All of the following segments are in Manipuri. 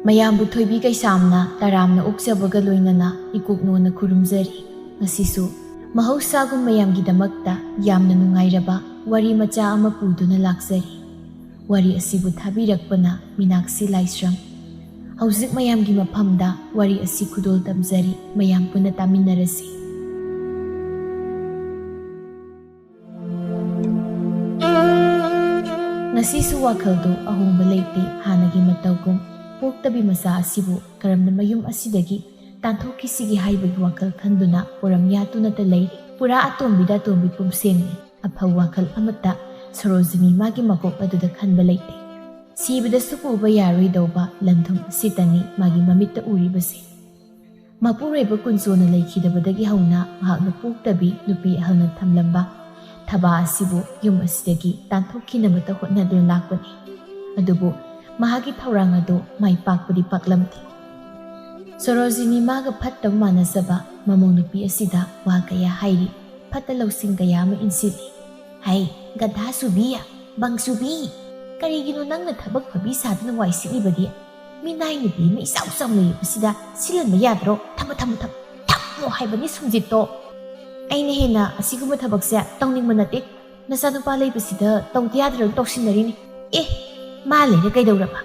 ꯃꯌꯥꯝꯕꯨ ꯊꯣꯏꯕꯤ ꯀꯩꯁꯥꯝꯅ ꯇꯔꯥꯝꯅ ꯑꯣꯛꯆꯕꯒ ꯂꯣꯏꯅꯅ ꯏꯀꯣꯛꯅꯣꯅ ꯈꯨꯔꯨꯝꯖꯔꯤ꯫ ꯉꯁꯤꯁꯨ ꯃꯍꯧꯁꯥꯒꯨꯝ ꯃꯌꯥꯝꯒꯤꯗꯃꯛꯇ ꯌꯥꯝꯅ ꯅꯨꯡꯉꯥꯏꯔꯕ ꯋꯥꯔꯤ ꯃꯆꯥ ꯑꯃ ꯄꯨꯗꯨꯅ ꯂꯥꯛꯆꯔꯤ꯫ ꯋꯥꯔꯤ ꯑꯁꯤꯕꯨ ꯊꯥꯕꯤꯔꯛꯄꯅ ꯃꯤꯅꯥꯛꯁꯤ ꯂꯥꯏꯁ꯭ꯔꯝ꯫ ꯍꯧꯖꯤꯛ ꯃꯌꯥꯝꯒꯤ ꯃꯐꯝꯗ ꯋꯥꯔꯤ ꯑꯁꯤ ꯈꯨꯗꯣꯜ ꯇꯝꯖꯔꯤ, ꯃꯌꯥꯝ ꯄꯨꯟꯅ ꯇꯥꯃꯤꯟꯅꯔꯁꯤ꯫ ꯉꯁꯤꯁꯨ ꯋꯥꯈꯜꯗꯣ ꯑꯍꯣꯡꯕ ꯂꯩꯇꯦ ꯍꯥꯟꯅꯒꯤ ꯃꯇꯧꯒꯨꯝ꯫ ꯄꯣꯛꯇꯕꯤ ꯃꯆꯥ ꯑꯁꯤꯕꯨ ꯀꯔꯝꯅ ꯃꯌꯨꯝ ꯑꯁꯤꯗꯒꯤ ꯇꯥꯟꯊꯣꯛꯈꯤꯁꯤꯒꯦ ꯍꯥꯏꯕꯒꯤ ꯋꯥꯈꯜ ꯈꯟꯗꯨꯅ ꯄꯣꯔꯝ ꯌꯥꯠꯇꯨꯅꯇ ꯂꯩꯔꯤ꯫ ꯄꯨꯔꯥ ꯑꯇꯣꯝꯕꯤꯗ ꯑꯇꯣꯝꯕꯤ ꯄꯨꯝꯁꯦꯡꯅꯤ꯫ ꯑꯐꯕ ꯋꯥꯈꯜ ꯑꯃꯠꯇ ꯁꯣꯔꯣꯖꯤꯅꯤ ꯃꯥꯒꯤ ꯃꯀꯣꯛ ꯑꯗꯨꯗ ꯈꯟꯕ ꯂꯩꯇꯦ꯫ ꯁꯤꯕꯗꯁꯨ ꯄꯨꯕ ꯌꯥꯔꯣꯏꯗꯧꯕ ꯂꯟꯊꯨꯝ ꯑꯁꯤꯇꯅꯤ ꯃꯥꯒꯤ ꯃꯃꯤꯠꯇ ꯎꯔꯤꯕꯁꯦ꯫ ꯃꯄꯨꯔꯣꯏꯕ ꯀꯨꯟꯆꯣꯅ ꯂꯩꯈꯤꯗꯕꯗꯒꯤ ꯍꯧꯅ ꯃꯍꯥꯛꯅ ꯄꯣꯛꯇꯕꯤ ꯅꯨꯄꯤ ꯑꯍꯜꯅ ꯊꯝꯂꯝꯕ ꯊꯕꯥ ꯑꯁꯤꯕꯨ ꯌꯨꯝ ꯑꯁꯤꯗꯒꯤ ꯇꯥꯟꯊꯣꯛꯈꯤꯅꯕꯇ ꯍꯣꯠꯅꯗꯨꯅ ꯂꯥꯛꯄꯅꯤ꯫ ꯑꯗꯨꯕꯨ ꯃꯍꯥꯛꯀꯤ ꯊꯧꯔꯥꯡ ꯑꯗꯨ ꯃꯥꯏ ꯄꯥꯛꯄꯗꯤ ꯄꯥꯛꯂꯝꯗꯦ꯫ ꯁꯣꯔꯣꯖꯤꯅꯤ ꯃꯥꯒ ꯐꯠꯇꯕ ꯃꯥꯟꯅꯖꯕ ꯃꯃꯧ ꯅꯨꯄꯤ ꯑꯁꯤꯗ ꯋꯥ ꯀꯌꯥ ꯍꯥꯏꯔꯤ, ꯐꯠꯇ ꯂꯧꯁꯤꯡ ꯀꯌా ꯑꯃ ꯏꯟꯁꯤꯜꯂꯤ꯫ ꯍꯩ ꯒꯙꯥ ꯁꯨꯕꯤ, ꯕꯪ ꯁꯨꯕꯤ, ꯀꯔꯤꯒꯤꯅꯣ ꯅꯪꯅ ꯊꯕꯛ ꯐꯕꯤ ꯁꯥꯗꯨꯅ ꯋꯥꯏ ꯁꯤꯠꯂꯤꯕꯗꯤ? ꯃꯤꯅꯥꯏ ꯅꯨꯄꯤ ꯑꯃ ꯏꯆꯥꯎ ꯆꯥꯎꯅ ꯂꯩꯔꯤꯕꯁꯤꯗ ꯁꯤꯜꯍꯟꯕ ꯌꯥꯗ꯭ꯔꯣ? ꯊꯝꯃꯣ ꯍꯥꯏꯕꯅꯤ ꯁꯨꯝꯖꯤꯠꯇꯣ꯫ ꯑꯩꯅ ꯍꯦꯟꯅ ꯑꯁꯤꯒꯨꯝꯕ ꯊꯕꯛꯁꯦ ꯇꯧꯅꯤꯡꯕ ꯅꯠꯇꯦ꯫ ꯅꯆꯥꯅꯨꯄꯥ ꯂꯩꯕꯁꯤꯗ ꯇꯧꯗ ꯌꯥꯗ꯭ꯔꯒ ꯇꯧꯁꯤꯟꯅꯔꯤꯅꯤ꯫ ꯑꯦ ꯃꯥ ꯂꯩꯔꯦ ꯀꯩꯗꯧꯔꯕ?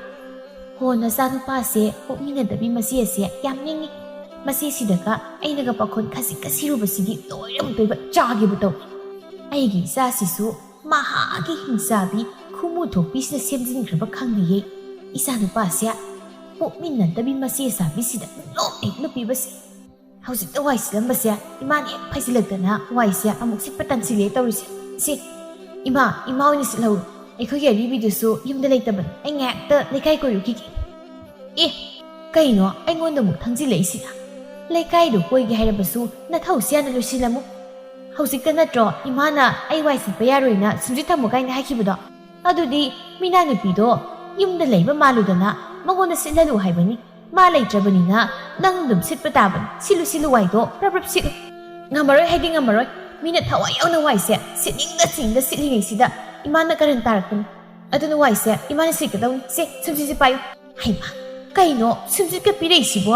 ꯍꯣ ꯅꯆꯥꯅꯨꯄꯥꯁꯦ ꯄꯣꯛꯃꯤꯟꯅꯗꯕꯤ ꯃꯆꯦꯁꯦ ꯌꯥꯝ ꯅꯤꯡꯉꯤ꯫ ꯃꯆꯦꯁꯤꯗꯒ ꯑꯩꯅꯒ ꯄꯥꯈꯣꯟ ꯈꯖꯤꯛꯀ ꯁꯤꯔꯨꯕꯁꯤꯗꯤ ꯂꯣꯏꯔꯝꯗꯣꯏꯕ ꯆꯥꯒꯦꯕꯨ ꯇꯧꯏ꯫ ꯑꯩꯒꯤ ꯏꯆꯥꯁꯤꯁꯨ ꯃꯍꯥꯛꯀꯤ ꯍꯤꯡꯆꯥꯕꯤ ꯈꯨꯃꯨ ꯊꯣꯛꯄꯤꯁꯤꯅ ꯁꯦꯝꯖꯤꯟꯈ꯭ꯔꯕ ꯈꯪꯗꯦꯌꯦ꯫ ꯏꯆꯥꯅꯨꯄꯥꯁꯦ ꯄꯣꯛꯃꯤꯟꯅꯗꯕꯤ ꯃꯆꯦ ꯆꯥꯕꯤꯁꯤꯗ ꯂꯣꯠ ꯅꯨꯄꯤꯕꯁꯦ꯫ ꯍꯧꯖꯤꯛꯇ ꯋꯥꯏ ꯁꯤꯠꯂꯝꯕꯁꯦ ꯏꯃꯥꯅ ꯍꯦꯛ ꯐꯩꯖꯤꯜꯂꯛꯇꯅ ꯋꯥꯏꯁꯦ ꯑꯃꯨꯛ ꯁꯤꯠꯄ ꯇꯟꯁꯤꯜꯂꯦ ꯇꯧꯔꯤꯁꯦ꯫ ꯁꯤ ꯏꯃꯥ ꯑꯣꯏꯅ ꯁꯤꯠꯍꯧꯔꯣ꯫ ꯑꯩꯈꯣꯏꯒꯤ ꯑꯔꯤꯕꯤꯗꯨꯁꯨ ꯌꯨꯝꯗ ꯂꯩꯇꯕꯅꯤ꯫ ꯑꯩ ꯉꯥꯏꯍꯥꯛꯇ ꯂꯩꯀꯥꯏ ꯀꯣꯏꯔꯨꯈꯤꯒꯦ꯫ ꯑꯦ ꯀꯩꯅꯣ ꯑꯩꯉꯣꯟꯗ ꯑꯃꯨꯛ ꯊꯪꯖꯤꯜꯂꯛꯏꯁꯤꯅ? ꯂꯩꯀꯥꯏꯗꯨ ꯀꯣꯏꯒꯦ ꯍꯥꯏꯔꯕꯁꯨ ꯅꯊꯧꯁꯤ ꯌꯥꯝꯅ ꯂꯣꯏꯁꯤꯜꯂꯝꯃꯨ꯫ ꯍꯧꯖꯤꯛꯇ ꯅꯠꯇ꯭ꯔꯣ ꯏꯃꯥꯅ ꯑꯩ ꯋꯥꯏ ꯁꯤꯠꯄ ꯌꯥꯔꯣꯏꯅ ꯁꯨꯝꯖꯤꯠ ꯊꯝꯃꯨ ꯀꯥꯏꯅ ꯍꯥꯏꯈꯤꯕꯗꯣ? ꯑꯗꯨꯗꯤ ꯃꯤꯅꯥ ꯅꯨꯄꯤꯗꯣ ꯌꯨꯝꯗ ꯂꯩꯕ ꯃꯥꯜꯂꯨꯗꯅ ꯃꯉꯣꯟꯗ ꯁꯤꯠꯍꯜꯂꯨ ꯍꯥꯏꯕꯅꯤ꯫ ꯃꯥ ꯂꯩꯇ꯭ꯔꯕꯅꯤꯅ ꯅꯪ ꯑꯗꯨꯝ ꯁꯤꯠꯄ ꯇꯥꯕꯅꯤ꯫ ꯁꯤꯠꯂꯨ ꯋꯥꯏꯗꯣ ꯄ꯭ꯔꯞ ꯁꯤꯠꯂꯨ꯫ ꯉꯝꯃꯔꯣꯏ ꯍꯥꯏꯗꯤ ꯉꯝꯃꯔꯣꯏ꯫ ꯃꯤꯅ ꯊꯋꯥꯏ ꯌꯥꯎꯅ ꯋꯥꯏꯁꯦ ꯁꯤꯠꯅꯤꯡꯗ ꯁꯤꯠꯂꯤꯉꯩꯁꯤꯗ ꯏꯃꯥꯅ ꯀꯔꯟ ꯇꯥꯔꯛꯄꯅꯤ꯫ ꯑꯗꯨꯅ ꯋꯥꯏꯁꯦ ꯏꯃꯥꯅ ꯁꯤꯠꯀꯗꯧꯅꯤ꯫ ꯁꯦ ꯁꯨꯝꯖꯤꯠꯁꯦ ꯄꯥꯏꯌꯨ꯫ ꯍꯩꯃꯥ ꯀꯩꯅꯣ ꯁꯨꯝꯖꯤꯠꯀ ꯄꯤꯔꯛꯏꯁꯤꯕꯣ?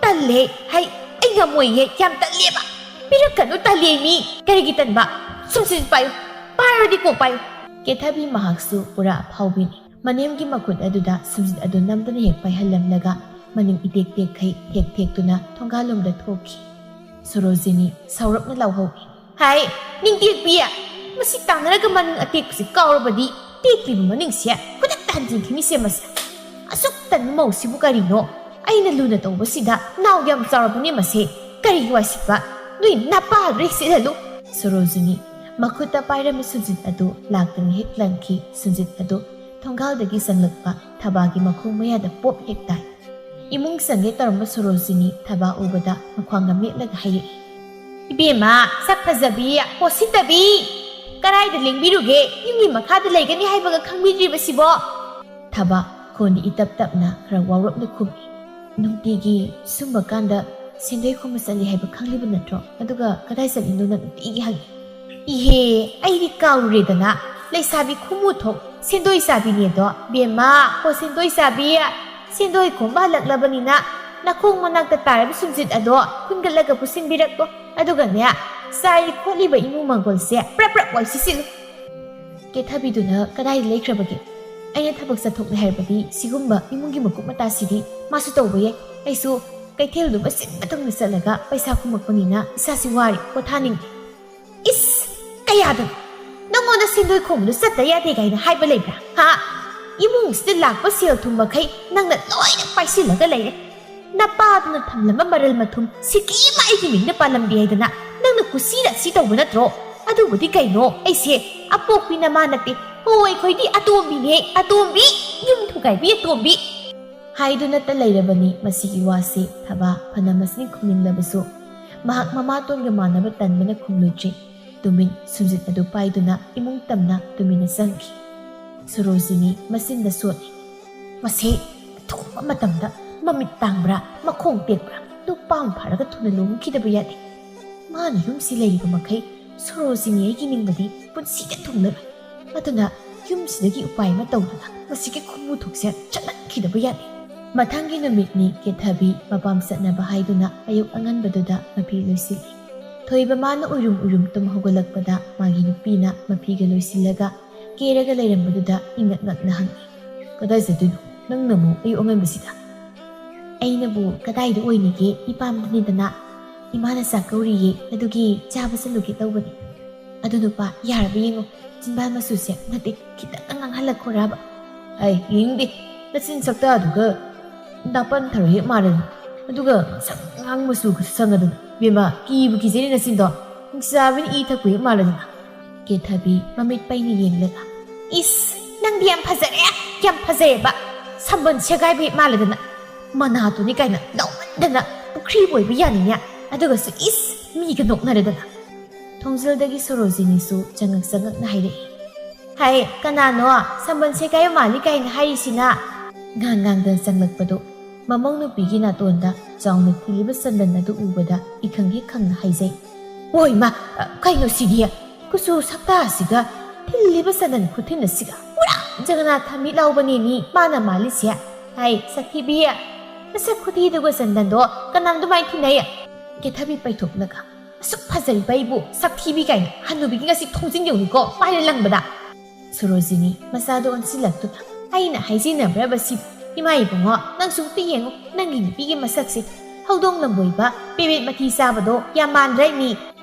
ꯇꯜꯂꯦ ꯍꯩ ꯑꯩ ꯉꯝꯃꯣꯏꯌꯦ, ꯌꯥꯝ ꯇꯜꯂꯦꯕ꯫ ꯄꯤꯔꯛꯀꯅꯨ ꯇꯜꯂꯦ ꯃꯤ꯫ ꯀꯔꯤꯒꯤ ꯇꯟꯕ? ꯁꯨꯝꯖꯤꯠ ꯄꯥꯏꯌꯨ, ꯄꯥꯏꯔꯗꯤ ꯀꯣꯛ ꯄꯥꯏꯌꯨ꯫ ꯀꯦꯊꯕꯤ ꯃꯍꯥꯛꯁꯨ ꯄꯨꯔꯥ ꯑꯐꯥꯎꯕꯤꯅꯤ꯫ ꯃꯅꯦꯝꯒꯤ ꯃꯈꯨꯠ ꯑꯗꯨꯗ ꯁꯨꯝꯖꯤꯠ ꯑꯗꯨ ꯅꯝꯗꯅ ꯍꯦꯛ ꯄꯥꯏꯍꯜꯂꯝꯂꯒ ꯃꯅꯤꯡ ꯏꯇꯦꯛ ꯇꯦꯛꯈꯩ ꯍꯦꯛ ꯊꯦꯛꯇꯨꯅ ꯊꯣꯡꯒꯥꯜꯂꯣꯝꯗ ꯊꯣꯛꯈꯤ꯫ ꯁꯣꯔꯣꯖꯤꯅꯤ ꯁꯥꯎꯔꯞꯅ ꯂꯥꯎꯍꯧꯏ꯫ ꯍꯥꯏ ꯅꯤꯡꯇꯦꯛꯄꯤ, ꯃꯁꯤ ꯇꯥꯟꯅꯔꯒ ꯃꯅꯤꯡ ꯑꯇꯦꯛꯄꯁꯤ ꯀꯥꯎꯔꯕꯗꯤ ꯇꯦꯛꯂꯤꯕ ꯃꯅꯤꯡꯁꯦ ꯈꯨꯗꯛꯇ ꯍꯟꯖꯤꯟꯈꯤꯅꯤꯁꯦ ꯃꯁꯦ꯫ ꯑꯁꯨꯛ ꯇꯟꯕ ꯃꯧꯁꯤꯕꯨ ꯀꯔꯤꯅꯣ? ꯑꯩꯅ ꯂꯨꯅ ꯇꯧꯕꯁꯤꯗ ꯅꯥꯎ ꯌꯥꯝ ꯆꯥꯎꯔꯕꯅꯦ ꯃꯁꯦ꯫ ꯀꯔꯤꯒꯤ ꯋꯥꯏ ꯁꯤꯠꯄ? ꯅꯣꯏ ꯅꯄꯥꯗꯨ ꯍꯦꯛ ꯁꯤꯠꯍꯜꯂꯨ꯫ ꯁꯣꯔꯣꯖꯤꯅꯤ ꯃꯈꯨꯠꯇ ꯄꯥꯏꯔꯝꯕ ꯁꯨꯝꯖꯤꯠ ꯑꯗꯨ ꯂꯥꯛꯇꯨꯅ ꯍꯦꯛ ꯂꯪꯈꯤ꯫ ꯁꯨꯝꯖꯤꯠ ꯑꯗꯨ ꯊꯣꯡꯒꯥꯜꯗꯒꯤ ꯆꯪꯂꯛꯄ ꯊꯕꯥꯒꯤ ꯃꯈꯣꯡ ꯃꯌꯥꯗ ꯄꯣꯞ ꯍꯦꯛ ꯇꯥꯏ꯫ ꯏꯃꯨꯡ ꯆꯪꯒꯦ ꯇꯧꯔꯝꯕ ꯁꯣꯔꯣꯖꯤꯅꯤ ꯊꯕꯥ ꯎꯕꯗ ꯃꯈ꯭ꯋꯥꯡꯒ ꯃꯦꯠꯂꯒ ꯍꯥꯏꯔꯛꯏ꯫ ꯏꯕꯦꯝꯃ ꯁꯛ ꯐꯖꯕꯤ, ꯄꯣꯠꯁꯤꯠꯇꯕꯤ, ꯀꯔꯥꯏꯗ ꯂꯦꯡꯕꯤꯔꯨꯒꯦ? ꯌꯨꯝꯒꯤ ꯃꯈꯥꯗ ꯂꯩꯒꯅꯤ ꯍꯥꯏꯕꯒ ꯈꯪꯕꯤꯗ꯭ꯔꯤꯕꯁꯤꯕꯣ? ꯊꯕꯥ ꯈꯣꯟꯗꯤ ꯏꯇꯞ ꯇꯞꯅ ꯈꯔ ꯋꯥꯎꯔꯞꯅ ꯈꯨꯝꯃꯤ꯫ ꯅꯨꯡꯇꯤꯒꯤ ꯁꯨꯝꯕ ꯀꯥꯟꯗ ꯁꯦꯟꯗꯣꯏ ꯈꯨꯝꯕ ꯆꯠꯂꯤ ꯍꯥꯏꯕ ꯈꯪꯂꯤꯕ ꯅꯠꯇ꯭ꯔꯣ? ꯑꯗꯨꯒ ꯀꯗꯥꯏ ꯆꯠꯂꯤꯅꯣ ꯅꯪ ꯅꯨꯡꯇꯤꯒꯤ ꯍꯪꯉꯤ? ꯏꯍꯦ ꯑꯩꯗꯤ ꯀꯥꯎꯔꯨꯔꯦꯗꯅ꯫ ꯂꯩꯁꯥꯕꯤ ꯈꯨꯃꯨ ꯊꯣꯛ ꯁꯦꯟꯗꯣꯏ ꯆꯥꯕꯤꯅꯦꯗꯣ꯫ ꯕꯦꯝꯃ ꯍꯣ ꯁꯦꯟꯗꯣꯏ ꯆꯥꯕꯤ, ꯁꯦꯟꯗꯣꯏ ꯈꯣꯝꯕ ꯍꯜꯂꯛꯂꯕꯅꯤꯅ ꯅꯈꯣꯡ ꯃꯅꯥꯛꯇ ꯇꯥꯔꯕ ꯁꯨꯝꯖꯤꯠ ꯑꯗꯣ ꯈꯨꯟꯒꯠꯂꯒ ꯄꯨꯁꯤꯟꯕꯤꯔꯛꯂꯣ꯫ ꯑꯗꯨꯒꯅꯦ ꯆꯥꯏꯔꯤ ꯈꯣꯠꯂꯤꯕ ꯏꯃꯨꯡ ꯃꯪꯒꯣꯜꯁꯦ ꯄ꯭ꯔꯞ ꯋꯥꯏ ꯁꯤꯠꯂꯨ꯫ ꯀꯦꯊꯕꯤꯗꯨꯅ ꯀꯗꯥꯏꯗ ꯂꯩꯈ꯭ꯔꯕꯒꯦ? ꯑꯩꯅ ꯊꯕꯛ ꯆꯠꯊꯣꯛꯂꯦ ꯍꯥꯏꯔꯕꯗꯤ ꯁꯤꯒꯨꯝꯕ ꯏꯃꯨꯡꯒꯤ ꯃꯀꯨꯞ ꯃꯇꯥꯁꯤꯗꯤ ꯃꯥꯁꯨ ꯇꯧꯕ ꯌꯥꯏ꯫ ꯑꯩꯁꯨ ꯀꯩꯊꯦꯜꯗꯨꯃ ꯁꯤꯟꯕ ꯊꯨꯡꯅ ꯆꯠꯂꯒ ꯄꯩꯁꯥ ꯈꯨꯝꯃꯛꯄꯅꯤꯅ ꯏꯁꯥꯁꯤ ꯋꯥꯔꯤ, ꯄꯣꯊꯥꯅꯤꯡꯉꯤ꯫ ꯏꯁ ꯀꯌꯥꯗꯅꯣ? ꯅꯪꯉꯣꯟꯗ ꯁꯦꯟꯗꯣꯏ ꯈꯣꯝꯕꯗꯨ ꯆꯠꯇ ꯌꯥꯗꯦ ꯀꯥꯏꯅ ꯍꯥꯏꯕ ꯂꯩꯕ꯭ꯔꯥ? ꯍꯥ? ꯏꯃꯨꯡꯁꯤꯗ ꯂꯥꯛꯄ ꯁꯦꯜ ꯊꯨꯝ ꯃꯈꯩ ꯅꯪꯅ ꯂꯣꯏꯅ ꯄꯥꯏꯁꯤꯜꯂꯒ ꯂꯩꯔꯦ꯫ ꯅꯄꯥꯗꯨꯅ ꯊꯝꯂꯝꯕ ꯃꯔꯜ ꯃꯊꯨꯝ ꯁꯤꯀꯤ ꯑꯃ ꯑꯩꯒꯤ ꯃꯤꯡꯗ ꯄꯥꯜꯂꯝꯗꯦ ꯍꯥꯏꯗꯅ ꯅꯪꯅ ꯀꯨꯁꯤꯔꯥꯁꯤ ꯇꯧꯕ ꯅꯠꯇ꯭ꯔꯣ? ꯑꯗꯨꯕꯨꯗꯤ ꯀꯩꯅꯣ ꯑꯩꯁꯦ ꯑꯄꯣꯛꯄꯤ ꯅꯃꯥ ꯅꯠꯇꯦ꯫ ꯍꯣ ꯑꯩꯈꯣꯏꯗꯤ ꯑꯇꯣꯝꯕꯤꯅꯦ, ꯑꯇꯣꯝꯕꯤ, ꯌꯨꯝ ꯊꯨꯒꯥꯏꯕꯤ ꯑꯇꯣꯝꯕꯤ ꯍꯥꯏꯗꯨꯅꯇ ꯂꯩꯔꯕꯅꯤ꯫ ꯃꯁꯤꯒꯤ ꯋꯥꯁꯤ ꯊꯕꯥ ꯐꯅ ꯃꯁꯤꯡ ꯈꯨꯝꯅꯤꯡꯂꯕꯁꯨ ꯃꯍꯥꯛ ꯃꯃꯥꯇꯣꯟꯒ ꯃꯥꯟꯅꯕ ꯇꯟꯕꯅ ꯈꯨꯝꯂꯨꯗ꯭ꯔꯤ꯫ ꯇꯨꯃꯤꯟ ꯁꯨꯝꯖꯤꯠ ꯑꯗꯨ ꯄꯥꯏꯗꯨꯅ ꯏꯃꯨꯡ ꯇꯝꯅ ꯇꯨꯃꯤꯟꯅ ꯆꯪꯈꯤ꯫ ꯁꯣꯔꯣꯖꯤꯅꯤ ꯃꯆꯤꯟꯗ ꯁꯣꯠꯂꯤ꯫ ꯃꯁꯤ ꯑꯊꯨꯕ ꯃꯇꯝꯗ ꯃꯃꯤꯠ ꯇꯥꯡꯕ꯭ꯔꯥ, ꯃꯈꯣꯡ ꯇꯦꯛꯄ꯭ꯔꯥ ꯅꯨꯄꯥ ꯑꯃ ꯐꯥꯔꯒ ꯊꯨꯅ ꯂꯨꯍꯣꯡꯈꯤꯗꯕ ꯌꯥꯗꯦ꯫ ꯃꯥꯅ ꯌꯨꯝꯁꯤ ꯂꯩꯔꯤꯕ ꯃꯈꯩ ꯁꯣꯔꯣꯖꯤꯅꯤ ꯑꯩꯒꯤ ꯅꯤꯡꯕꯗꯤ ꯄꯨꯟꯁꯤꯗ ꯊꯨꯡꯂꯔꯣꯏ꯫ ꯑꯗꯨꯅ ꯌꯨꯝꯁꯤꯗꯒꯤ ꯎꯄꯥꯏ ꯑꯃ ꯇꯧꯗꯨꯅ ꯃꯁꯤꯒꯤ ꯈꯨꯃꯨ ꯊꯣꯛꯁꯦ ꯆꯠꯍꯟꯈꯤꯗꯕ ꯌꯥꯗꯦ꯫ ꯃꯊꯪꯒꯤ ꯅꯨꯃꯤꯠꯅꯤ ꯀꯦꯊꯕꯤ ꯃꯄꯥꯝ ꯆꯠꯅꯕ ꯍꯥꯏꯗꯨꯅ ꯑꯌꯨꯛ ꯑꯉꯟꯕꯗꯨꯗ ꯃꯐꯤ ꯂꯣꯏꯁꯤꯜꯂꯤ꯫ ꯊꯣꯏꯕ ꯃꯥꯅ ꯎꯏꯔꯨꯝ ꯇꯨꯝ ꯍꯧꯒꯠꯂꯛꯄꯗ ꯃꯥꯒꯤ ꯅꯨꯄꯤꯅ ꯃꯐꯤꯒ ꯂꯣꯏꯁꯤꯜꯂꯒ ꯀꯦꯔꯒ ꯂꯩꯔꯝꯕꯗꯨꯗ ꯏꯉꯛ ꯉꯛꯅ ꯍꯪꯉꯤ, "ꯀꯗꯥꯏ ꯆꯠꯇꯣꯏꯅꯣ ꯅꯪꯅ ꯑꯃꯨꯛ ꯑꯌꯨꯛ ꯑꯉꯟꯕꯁꯤꯗ?" "ꯑꯩꯅꯕꯨ ꯀꯗꯥꯏꯗ ꯑꯣꯏꯅꯤꯒꯦ, ꯏꯄꯥꯝꯗꯅꯤꯗꯅ ꯏꯃꯥꯅ ꯆꯥꯛ ꯀꯧꯔꯤꯌꯦ, ꯑꯗꯨꯒꯤ ꯆꯥꯕ ꯆꯠꯂꯨꯒꯦ ꯇꯧꯕꯅꯤ꯫ ꯑꯗꯨ ꯅꯨꯄꯥ ꯌꯥꯔꯕ ꯌꯦꯡꯉꯣ, ꯆꯤꯟꯕꯥꯟ ꯃꯆꯨꯁꯦ ꯅꯠꯇꯦ ꯈꯤꯇꯪ ꯉꯥꯡꯍꯜꯂꯛꯈꯣꯔꯕ." "ꯑꯩ ꯌꯦꯡꯗꯦ, ꯅꯆꯤꯟ ꯁꯛꯇꯥꯗꯨꯒ ꯅꯥꯄꯟ ꯊꯔꯣ ꯍꯦꯛ ꯃꯥꯜꯂꯗꯅ, ꯑꯗꯨꯒ ꯉꯥꯡ ꯃꯆꯨꯒ ꯁꯪꯉꯗꯅ, ꯕꯦꯝꯃ ꯀꯤꯕꯨ ꯀꯤꯖꯩꯅꯦ ꯅꯆꯤꯟꯗꯣ, ꯍꯤꯡꯆꯥꯕꯤꯅ ꯏ ꯊꯛꯄ ꯍꯦꯛ ꯃꯥꯜꯂꯗꯅ." ꯀꯦꯊꯕꯤ ꯃꯃꯤꯠ ꯄꯩꯅ ꯌꯦꯡꯂꯒ, "ꯏꯁ ꯅꯪꯗꯤ ꯌꯥꯝ ꯐꯖꯔꯦ, ꯌꯥꯝ ꯐꯖꯩꯑꯕ, ꯁꯝꯕꯟ ꯁꯦꯒꯥꯏꯕ ꯍꯦꯛ ꯃꯥꯜꯂꯗꯅ, ꯃꯅꯥꯇꯣꯟꯅꯤ ꯀꯥꯏꯅ ꯅꯧꯃꯟꯗꯅ ꯄꯨꯈ꯭ꯔꯤ ꯑꯣꯏꯕ ꯌꯥꯅꯤꯅꯦ, ꯑꯗꯨꯒꯁꯨ ꯏꯁ ꯃꯤꯒ ꯅꯣꯛꯅꯔꯗꯅ." ꯊꯣꯡꯖꯤꯜꯗꯒꯤ ꯁꯣꯔꯣꯖꯤꯅꯤꯁꯨ ꯆꯪꯉꯛꯅ ꯍꯥꯏꯔꯛꯏ, "ꯍꯥꯏ ꯀꯅꯥꯅꯣ ꯁꯝꯕꯟ ꯁꯦꯒꯥꯏꯕ ꯃꯥꯜꯂꯤ ꯀꯥꯏꯅ ꯍꯥꯏꯔꯤꯁꯤꯅ?" ꯉꯥꯡꯗ ꯆꯪꯂꯛꯄꯗꯣ ꯃꯃꯧ ꯅꯨꯄꯤꯒꯤ ꯅꯥꯇꯣꯟꯗ ꯆꯥꯎꯅ ꯊꯤꯜꯂꯤꯕ ꯆꯟꯗꯟ ꯑꯗꯨ ꯎꯕꯗ ꯏꯈꯪ ꯍꯦꯛ ꯈꯪꯅ ꯍꯥꯏꯖꯩ, "ꯑꯣꯏ ꯃꯥ, ꯀꯩꯅꯣ ꯁꯤꯗꯤ, ꯀꯨꯆꯨ ꯁꯛꯇꯥꯁꯤꯒ ꯊꯤꯜꯂꯤꯕ ꯆꯟꯗꯟ ꯈꯨꯊꯤꯟ ꯑꯁꯤꯒ ꯄꯨꯔꯥ ꯖꯒꯅꯥꯊ ꯃꯤꯠ ꯂꯥꯎꯕꯅꯦꯃꯤ ꯃꯥꯅ ꯃꯥꯜꯂꯤꯁꯦ꯫ ꯍꯥꯏ ꯁꯛꯊꯤꯕꯤ, ꯅꯁꯛ ꯈꯨꯊꯤꯗꯨꯒ ꯆꯟꯗꯟꯗꯣ ꯀꯅꯥꯅ ꯑꯗꯨꯃꯥꯏꯅ ꯊꯤꯟꯅꯩ?" ꯀꯦꯊꯕꯤ ꯄꯩꯊꯣꯛꯂꯒ, "ꯑꯁꯨꯛ ꯐꯖꯔꯤꯕ ꯑꯩꯕꯨ ꯁꯛꯊꯤꯕꯤ ꯀꯥꯏꯅ ꯍꯟꯅꯨꯕꯤꯒꯤ ꯉꯁꯤ ꯊꯣꯡꯖꯤꯟ ꯌꯧꯅꯤꯀꯣ ꯄꯥꯏꯔ ꯂꯪꯕꯗ." ꯁꯣꯔꯣꯖꯤꯅꯤ ꯃꯆꯥꯗꯣ ꯑꯣꯟꯁꯤꯜꯂꯛꯇꯨꯅ, "ꯑꯩꯅ ꯍꯥꯏꯖꯤꯟꯅꯕ꯭ꯔꯕ ꯁꯤꯕꯨ? ꯏꯃꯥ ꯏꯕꯨꯡꯉꯣ ꯅꯪꯁꯨ ꯑꯝꯇ ꯌꯦꯡꯉꯨ ꯅꯪꯒꯤ ꯅꯨꯄꯤꯒꯤ ꯃꯁꯛꯁꯦ, ꯍꯧꯗꯣꯡ ꯂꯝꯕꯣꯏꯕ ꯄꯦꯕꯦꯠ ꯃꯊꯤ ꯆꯥꯕꯗꯣ ꯌꯥꯝ ꯃꯥꯟꯗ꯭ꯔꯦ ꯃꯤ."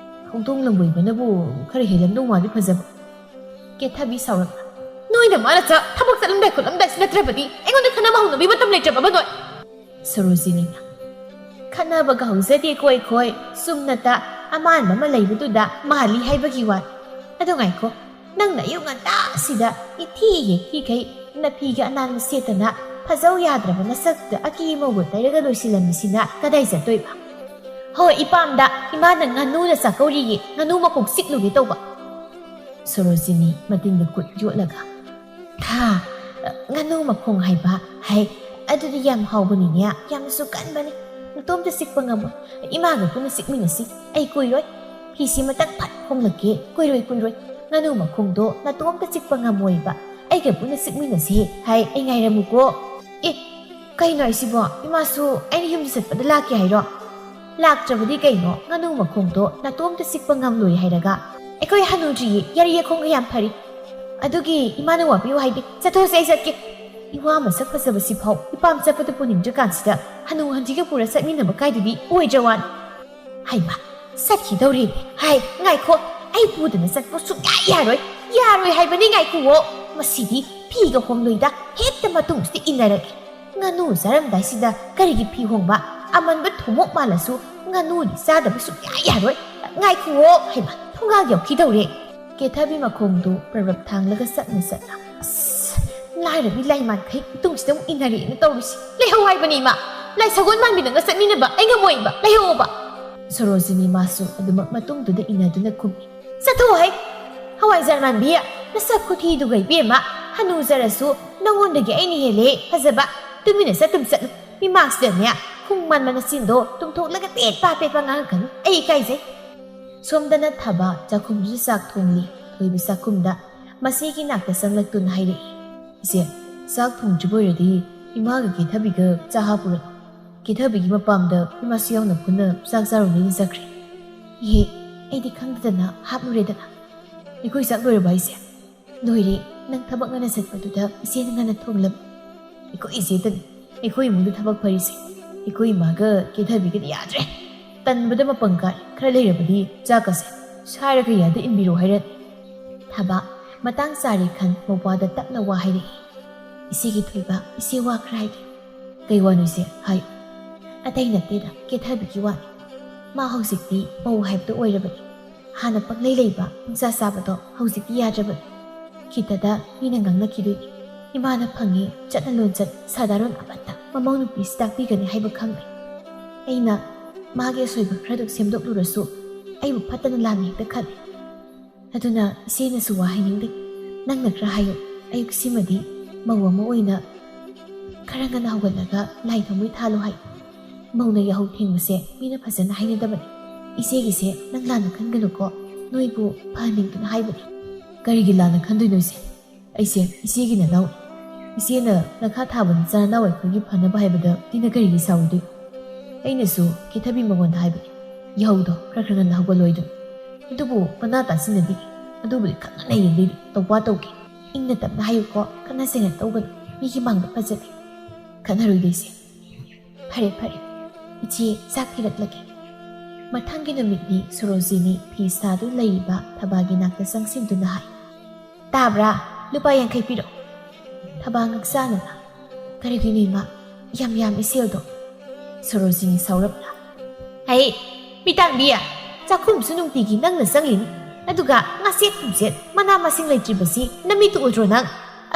"ꯍꯧꯗꯣꯡ ꯂꯝꯕꯣꯏꯕꯅꯕꯨ ꯈꯔ ꯍꯦꯜꯂꯝꯗꯧ ꯃꯥꯜꯂꯤ ꯐꯖꯕ." ꯀꯦꯊꯕꯤ ꯁꯥꯎꯔꯛꯅ, "ꯅꯣꯏꯅ ꯃꯥꯅ ꯊꯕꯛ ꯆꯠꯂꯝꯗꯥꯏ ꯈꯣꯠꯂꯝꯗꯥꯏꯁꯤ ꯅꯠꯇ꯭ꯔꯕꯗꯤ ꯑꯩꯉꯣꯟꯗ ꯈꯟꯅꯕ ꯍꯧꯅꯕꯤ ꯃꯇꯝ ꯂꯩꯇ꯭ꯔꯕ ꯅꯣꯏ?" ꯁꯣꯔꯣꯖꯤꯅꯤꯅ, "ꯈꯟꯅꯕꯒ ꯍꯧꯖꯗꯦꯀꯣ ꯑꯩꯈꯣꯏ, ꯆꯨꯝꯅꯇ ꯑꯃꯥꯟꯕ ꯑꯃ ꯂꯩꯕꯗꯨꯗ ꯃꯥꯜꯂꯤ ꯍꯥꯏꯕꯒꯤ ꯋꯥꯅꯤ꯫ ꯑꯗꯣ ꯉꯥꯏꯈꯣ, ꯅꯪꯅ ꯑꯌꯨꯛ ꯉꯟꯇꯥꯁꯤꯗ ꯏꯊꯤꯈꯩ ꯅꯐꯤꯒ ꯑꯅꯥꯟꯕ ꯁꯦꯠꯇꯅ ꯐꯖꯧ ꯌꯥꯗ꯭ꯔꯕ ꯅꯁꯛꯇ ꯑꯀꯦ-ꯑꯃꯧꯒ ꯇꯩꯔꯒ ꯂꯣꯏꯁꯤꯜꯂꯝꯃꯤꯁꯤꯅ ꯀꯗꯥꯏ ꯆꯠꯇꯣꯏꯕ?" "ꯍꯣꯏ ꯏꯄꯥꯝꯗ ꯏꯃꯥꯅ ꯉꯥꯅꯨꯅ ꯆꯥꯛꯀꯧꯔꯤꯌꯦ, ꯉꯥꯅꯨ ꯃꯈꯣꯡ ꯆꯤꯛꯂꯨꯒꯦ ꯇꯧꯕ." ꯁꯣꯔꯣꯖꯤꯅꯤ ꯃꯇꯤꯟꯒ ꯀꯨꯠ ꯌꯣꯠꯂꯒ, "ꯉꯥꯅꯨ ꯃꯈꯣꯡ ꯍꯥꯏꯕ, ꯍꯥꯏ ꯑꯗꯨꯗꯤ ꯌꯥꯝ ꯍꯥꯎꯕꯅꯤꯅꯦ, ꯌꯥꯝꯅꯁꯨ ꯀꯟꯕꯅꯤ, ꯅꯇꯣꯝꯇ ꯆꯤꯛꯄ ꯉꯝꯃꯣꯏ, ꯏꯃꯥꯒ ꯄꯨꯟꯅ ꯆꯤꯛꯃꯤꯟꯅꯁꯤ, ꯑꯩ ꯀꯨꯏꯔꯣꯏ, ꯐꯤꯁꯤ ꯃꯇꯛ ꯐꯠ ꯍꯣꯡꯂꯛꯀꯦ, ꯀꯨꯏꯔꯣꯏ, ꯉꯥꯅꯨ ꯃꯈꯣꯡꯗꯣ ꯅꯇꯣꯝꯇ ꯆꯤꯛꯄ ꯉꯝꯃꯣꯏꯕ, ꯑꯩꯒ ꯄꯨꯟꯅ ꯆꯤꯛꯃꯤꯟꯅꯁꯤ, ꯍꯥꯏ ꯑꯩ ꯉꯥꯏꯔꯝꯃꯨꯀꯣ." "ꯑꯦ ꯀꯩꯅꯣ ꯑꯩꯁꯤꯕꯣ, ꯏꯃꯥꯁꯨ ꯑꯩꯅ ꯌꯨꯝꯗ ꯆꯠꯄꯗ ꯂꯥꯛꯀꯦ ꯍꯥꯏꯔꯣ?" "ꯂꯥꯛꯇ꯭ꯔꯕꯗꯤ ꯀꯩꯅꯣ, ꯉꯥꯅꯨ ꯃꯈꯣꯡꯗꯣ ꯅꯇꯣꯝꯇ ꯆꯤꯛꯄ ꯉꯝꯂꯣꯏ ꯍꯥꯏꯔꯒ, ꯑꯩꯈꯣꯏ ꯍꯅꯨꯗ꯭ꯔꯤꯌꯦ, ꯌꯥꯔꯤ ꯌꯥꯈꯣꯡꯒ ꯌꯥꯝ ꯐꯔꯤ, ꯑꯗꯨꯒꯤ ꯏꯃꯥꯅ ꯋꯥꯕꯤꯌꯨ ꯍꯥꯏꯗꯦ, ꯆꯠꯊꯣꯛꯑꯁꯤ ꯑꯩ ꯆꯠꯀꯦ." "ꯏꯋꯥ ꯃꯁꯛ ꯐꯖꯕꯁꯤꯐꯥꯎ ꯏꯄꯥꯝ ꯆꯠꯄꯗ ꯄꯨꯅꯤꯡꯗ꯭ꯔꯀꯥꯟꯁꯤꯗ ꯍꯅꯨ ꯍꯟꯊꯤꯒ ꯄꯨꯔ ꯆꯠꯃꯤꯟꯅꯕ ꯀꯥꯏꯗꯨꯗꯤ ꯑꯣꯏꯗ꯭ꯔ ꯋꯥꯅꯤ." "ꯍꯩꯃꯥ ꯆꯠꯈꯤꯗꯧꯔꯦꯅꯦ, ꯍꯥꯏ ꯉꯥꯏꯈꯣ, ꯑꯩ ꯄꯨꯗꯅ ꯆꯠꯄ ꯁꯨꯡꯌꯥ ꯌꯥꯔꯣꯏ, ꯌꯥꯔꯣꯏ ꯍꯥꯏꯕꯅꯤ, ꯉꯥꯏꯈꯨꯋꯣ, ꯃꯁꯤꯗꯤ ꯐꯤꯒ ꯍꯣꯡꯂꯣꯏꯗ, ꯍꯦꯛꯇ ꯃꯇꯨꯡꯁꯤꯗ ꯏꯟꯅꯔꯒꯦ, ꯉꯥꯅꯨ ꯆꯥꯔꯝꯗꯥꯏꯁꯤꯗ ꯀꯔꯤꯒꯤ ꯐꯤ ꯍꯣꯡꯕ, ꯑꯃꯟꯕ ꯊꯨꯝꯃꯣꯛ ꯃꯥꯜꯂꯁꯨ ꯉꯥꯅꯨꯗꯤ ꯆꯥꯗꯕ ꯁꯨꯡꯌꯥ ꯌꯥꯔꯣꯏ, ꯉꯥꯏꯈꯨꯋꯣ, ꯍꯩꯃꯥ ꯊꯣꯡꯒꯥꯜ ꯌꯧꯈꯤꯗꯧꯔꯦ." ꯀꯦꯊꯕꯤ ꯃꯈꯣꯡꯗꯨ ꯄ꯭ꯔꯕꯞ ꯊꯥꯡꯂꯒ ꯆꯠꯅ, "ꯑꯁ ꯂꯥꯏꯔꯕꯤ ꯂꯥꯏꯃꯥꯟꯈꯩ ꯇꯨꯡꯁꯤꯗ ꯑꯃꯨꯛ ꯏꯟꯅꯔꯦꯅ ꯇꯧꯔꯤꯁꯤ, ꯂꯩꯍꯧ ꯍꯥꯏꯕꯅꯤ ꯏꯃꯥ, ꯂꯥꯏ ꯁꯒꯣꯜ ꯃꯥꯟꯕꯤꯅꯒ ꯆꯠꯃꯤꯟꯅꯕ ꯑꯩ ꯉꯝꯃꯣꯏꯕ, ꯂꯩꯍꯧꯕ." ꯁꯣꯔꯣꯖꯤꯅꯤ ꯃꯥꯁꯨ ꯑꯗꯨꯃꯛ ꯃꯇꯨꯡꯗꯨꯗ ꯏꯟꯅꯗꯨꯅ ꯈꯨꯝꯃꯤ, "ꯆꯠꯊꯣꯛꯑꯣꯍꯩ ꯍꯋꯥꯏꯖꯥꯔ ꯃꯥꯟꯕꯤ, ꯅꯁꯛ ꯈꯨꯊꯤꯗꯨꯒ ꯏꯕꯦꯝꯃ, ꯍꯅꯨꯖꯔꯁꯨ ꯅꯪꯉꯣꯟꯗꯒꯤ ꯑꯩꯅ ꯍꯦꯜꯂꯦ ꯐꯖꯕ, ꯇꯨꯃꯤꯟꯅ ꯆꯠꯂꯨ, ꯃꯤꯃꯥꯡꯁꯤꯗꯅꯦ ꯈꯨꯡ ꯃꯟꯕ ꯅꯆꯤꯟꯗꯣ ꯇꯨꯝꯊꯣꯛꯂꯒ ꯄꯦꯠꯄꯥ ꯉꯥꯡꯉꯛꯀꯅꯨ, ꯑꯩ ꯏꯀꯥꯏꯖꯩ." ꯁꯣꯝꯗꯅ ꯊꯕ ꯆꯥꯛꯈꯨꯝꯗꯨꯗ ꯆꯥꯛ ꯊꯣꯡꯂꯤ꯫ ꯊꯣꯏꯕ ꯆꯥꯛꯈꯨꯝꯗ ꯃꯆꯦꯒꯤ ꯅꯥꯛꯇ ꯆꯪꯂꯛꯇꯨꯅ ꯍꯥꯏꯔꯛꯏ, "ꯏꯆꯦ ꯆꯥꯛ ꯊꯣꯡꯗ꯭ꯔꯤꯕ ꯑꯣꯏꯔꯗꯤ ꯏꯃꯥꯒ ꯀꯦꯊꯕꯤꯒ ꯆꯥ ꯍꯥꯞꯄꯨꯔꯣ, ꯀꯦꯊꯕꯤꯒꯤ ꯃꯄꯥꯝꯗ ꯏꯃꯥꯁꯨ ꯌꯥꯎꯅ ꯄꯨꯟꯅ ꯆꯥꯛ ꯆꯥꯔꯨꯅꯦꯅ ꯆꯠꯈ꯭ꯔꯦ." "ꯏꯍꯦ ꯑꯩꯗꯤ ꯈꯪꯗꯗꯅ ꯍꯥꯞꯂꯨꯔꯦꯗꯅ." "ꯑꯩꯈꯣꯏ ꯆꯥꯛ ꯂꯣꯏꯔꯕ ꯍꯥꯏꯁꯦ?" "ꯂꯣꯏꯔꯦ, ꯅꯪ ꯊꯕꯛ ꯉꯟꯅ ꯆꯠꯄꯗꯨꯗ ꯏꯆꯦꯅ ꯉꯟꯅ ꯊꯣꯡꯂꯝꯃꯤ." "ꯑꯩꯈꯣꯏ ꯏꯆꯦꯗꯅꯤ ꯑꯩꯈꯣꯏ ꯏꯃꯨꯡꯗ ꯊꯕꯛ ꯐꯔꯤꯁꯦ, ꯑꯩꯈꯣꯏ ꯏꯃꯥꯒ ꯀꯦꯊꯕꯤꯒꯗꯤ ꯌꯥꯗ꯭ꯔꯦ, ꯇꯟꯕꯗ ꯃꯄꯪ ꯀꯥꯏ, ꯈꯔ ꯂꯩꯔꯕꯗꯤ ꯆꯥꯛꯀꯁꯦ ꯁꯥꯏꯔꯒ ꯌꯥꯗ ꯏꯟꯕꯤꯔꯣ ꯍꯥꯏꯔꯅꯤ." ꯊꯕ ꯃꯇꯥꯡ ꯆꯥꯔꯦ ꯈꯟ ꯃꯧꯄ꯭ꯋꯥꯗ ꯇꯞꯅ ꯋꯥ ꯍꯥꯏꯔꯛꯏ, "ꯏꯆꯦꯒꯤ ꯊꯣꯏꯕ, ꯏꯆꯦ ꯋꯥ ꯈꯔ ꯍꯥꯏꯒꯦ." "ꯀꯩ ꯋꯥꯅꯣ ꯏꯆꯦ, ꯍꯥꯏꯌꯨ." "ꯑꯇꯩ ꯅꯠꯇꯦꯗ, ꯀꯦꯊꯕꯤꯒꯤ ꯋꯥꯅꯤ, ꯃꯥ ꯍꯧꯖꯤꯛꯇꯤ ꯃꯧ ꯍꯥꯏꯕꯗꯣ ꯑꯣꯏꯔꯕꯅꯤ, ꯍꯥꯟꯅ ꯄꯪꯂꯩ ꯂꯩꯕ ꯄꯪꯆꯥ ꯆꯥꯕꯗꯣ ꯍꯧꯖꯤꯛꯇꯤ ꯌꯥꯗ꯭ꯔꯕꯅꯤ, ꯈꯤꯇꯗ ꯃꯤꯅ ꯉꯥꯡꯅꯈꯤꯗꯣꯏꯅꯤ, ꯏꯃꯥꯅ ꯐꯪꯉꯤ ꯆꯠꯅ ꯂꯣꯟꯆꯠ ꯁꯥꯗꯥꯔꯣꯟ ꯑꯃꯠꯇ ꯃꯃꯧ ꯅꯨꯄꯤꯁꯤ ꯇꯥꯛꯄꯤꯒꯅꯤ ꯍꯥꯏꯕ ꯈꯪꯗꯦ, ꯑꯩꯅ ꯃꯥꯒꯤ ꯑꯁꯣꯏꯕ ꯈꯔꯗꯨ ꯁꯦꯝꯗꯣꯛꯂꯨꯔꯁꯨ ꯑꯩꯕꯨ ꯐꯠꯇꯅ ꯂꯥꯟꯅ ꯍꯦꯛꯇ ꯈꯜꯂꯤ, ꯑꯗꯨꯅ ꯏꯆꯦꯅꯁꯨ ꯋꯥ ꯍꯥꯏꯅꯤꯡꯗꯦ, ꯅꯪꯅ ꯈꯔ ꯍꯥꯏꯌꯨ, ꯑꯌꯨꯛꯁꯤꯃꯗꯤ ꯃꯧ ꯑꯃ ꯑꯣꯏꯅ ꯈꯔ ꯉꯟꯅ ꯍꯧꯒꯠꯂꯒ ꯂꯥꯏ ꯊꯥꯎꯃꯩ ꯊꯥꯜꯂꯨ ꯍꯥꯏ, ꯃꯧꯅ ꯌꯥꯍꯧ ꯊꯦꯡꯕꯁꯦ ꯃꯤꯅ ꯐꯖꯅ ꯍꯥꯏꯅꯗꯕꯅꯤ, ꯏꯆꯦꯒꯤꯁꯦ ꯅꯪ ꯂꯥꯟꯅ ꯈꯟꯒꯅꯨꯀꯣ, ꯅꯣꯏꯕꯨ ꯐꯍꯟꯅꯤꯡꯗꯨꯅ ꯍꯥꯏꯕꯅꯤ." "ꯀꯔꯤꯒꯤ ꯂꯥꯟꯅ ꯈꯟꯗꯣꯏꯅꯣ ꯏꯆꯦ, ꯑꯩꯁꯦ ꯏꯆꯦꯒꯤ ꯅꯅꯥꯎꯅꯤ, Ichena nakha thaban charna wai khogi phanaba haibada tina kari gi saudi ainasu kithabi magon haibani yahaudo khra khra na hawaloidu adubu pana tasinadi adubu khana nei yindi tawpa tawki ingna tapna hayu ko kana senga tawgan mi gi mangda phajat khana roi deise phare phare ichi sakhirat lagi mathangi namiti Sorojini phi sadu leiba thabagi nakta sangsimduna hai tabra lupa yankai piro thabang aksana karigini ma yam iseldo Sorojini saurapna hai mitang biya chakhum sunung tigi nangna sanglini aduga ngase khumset mana masing leitribasi namitu udro nang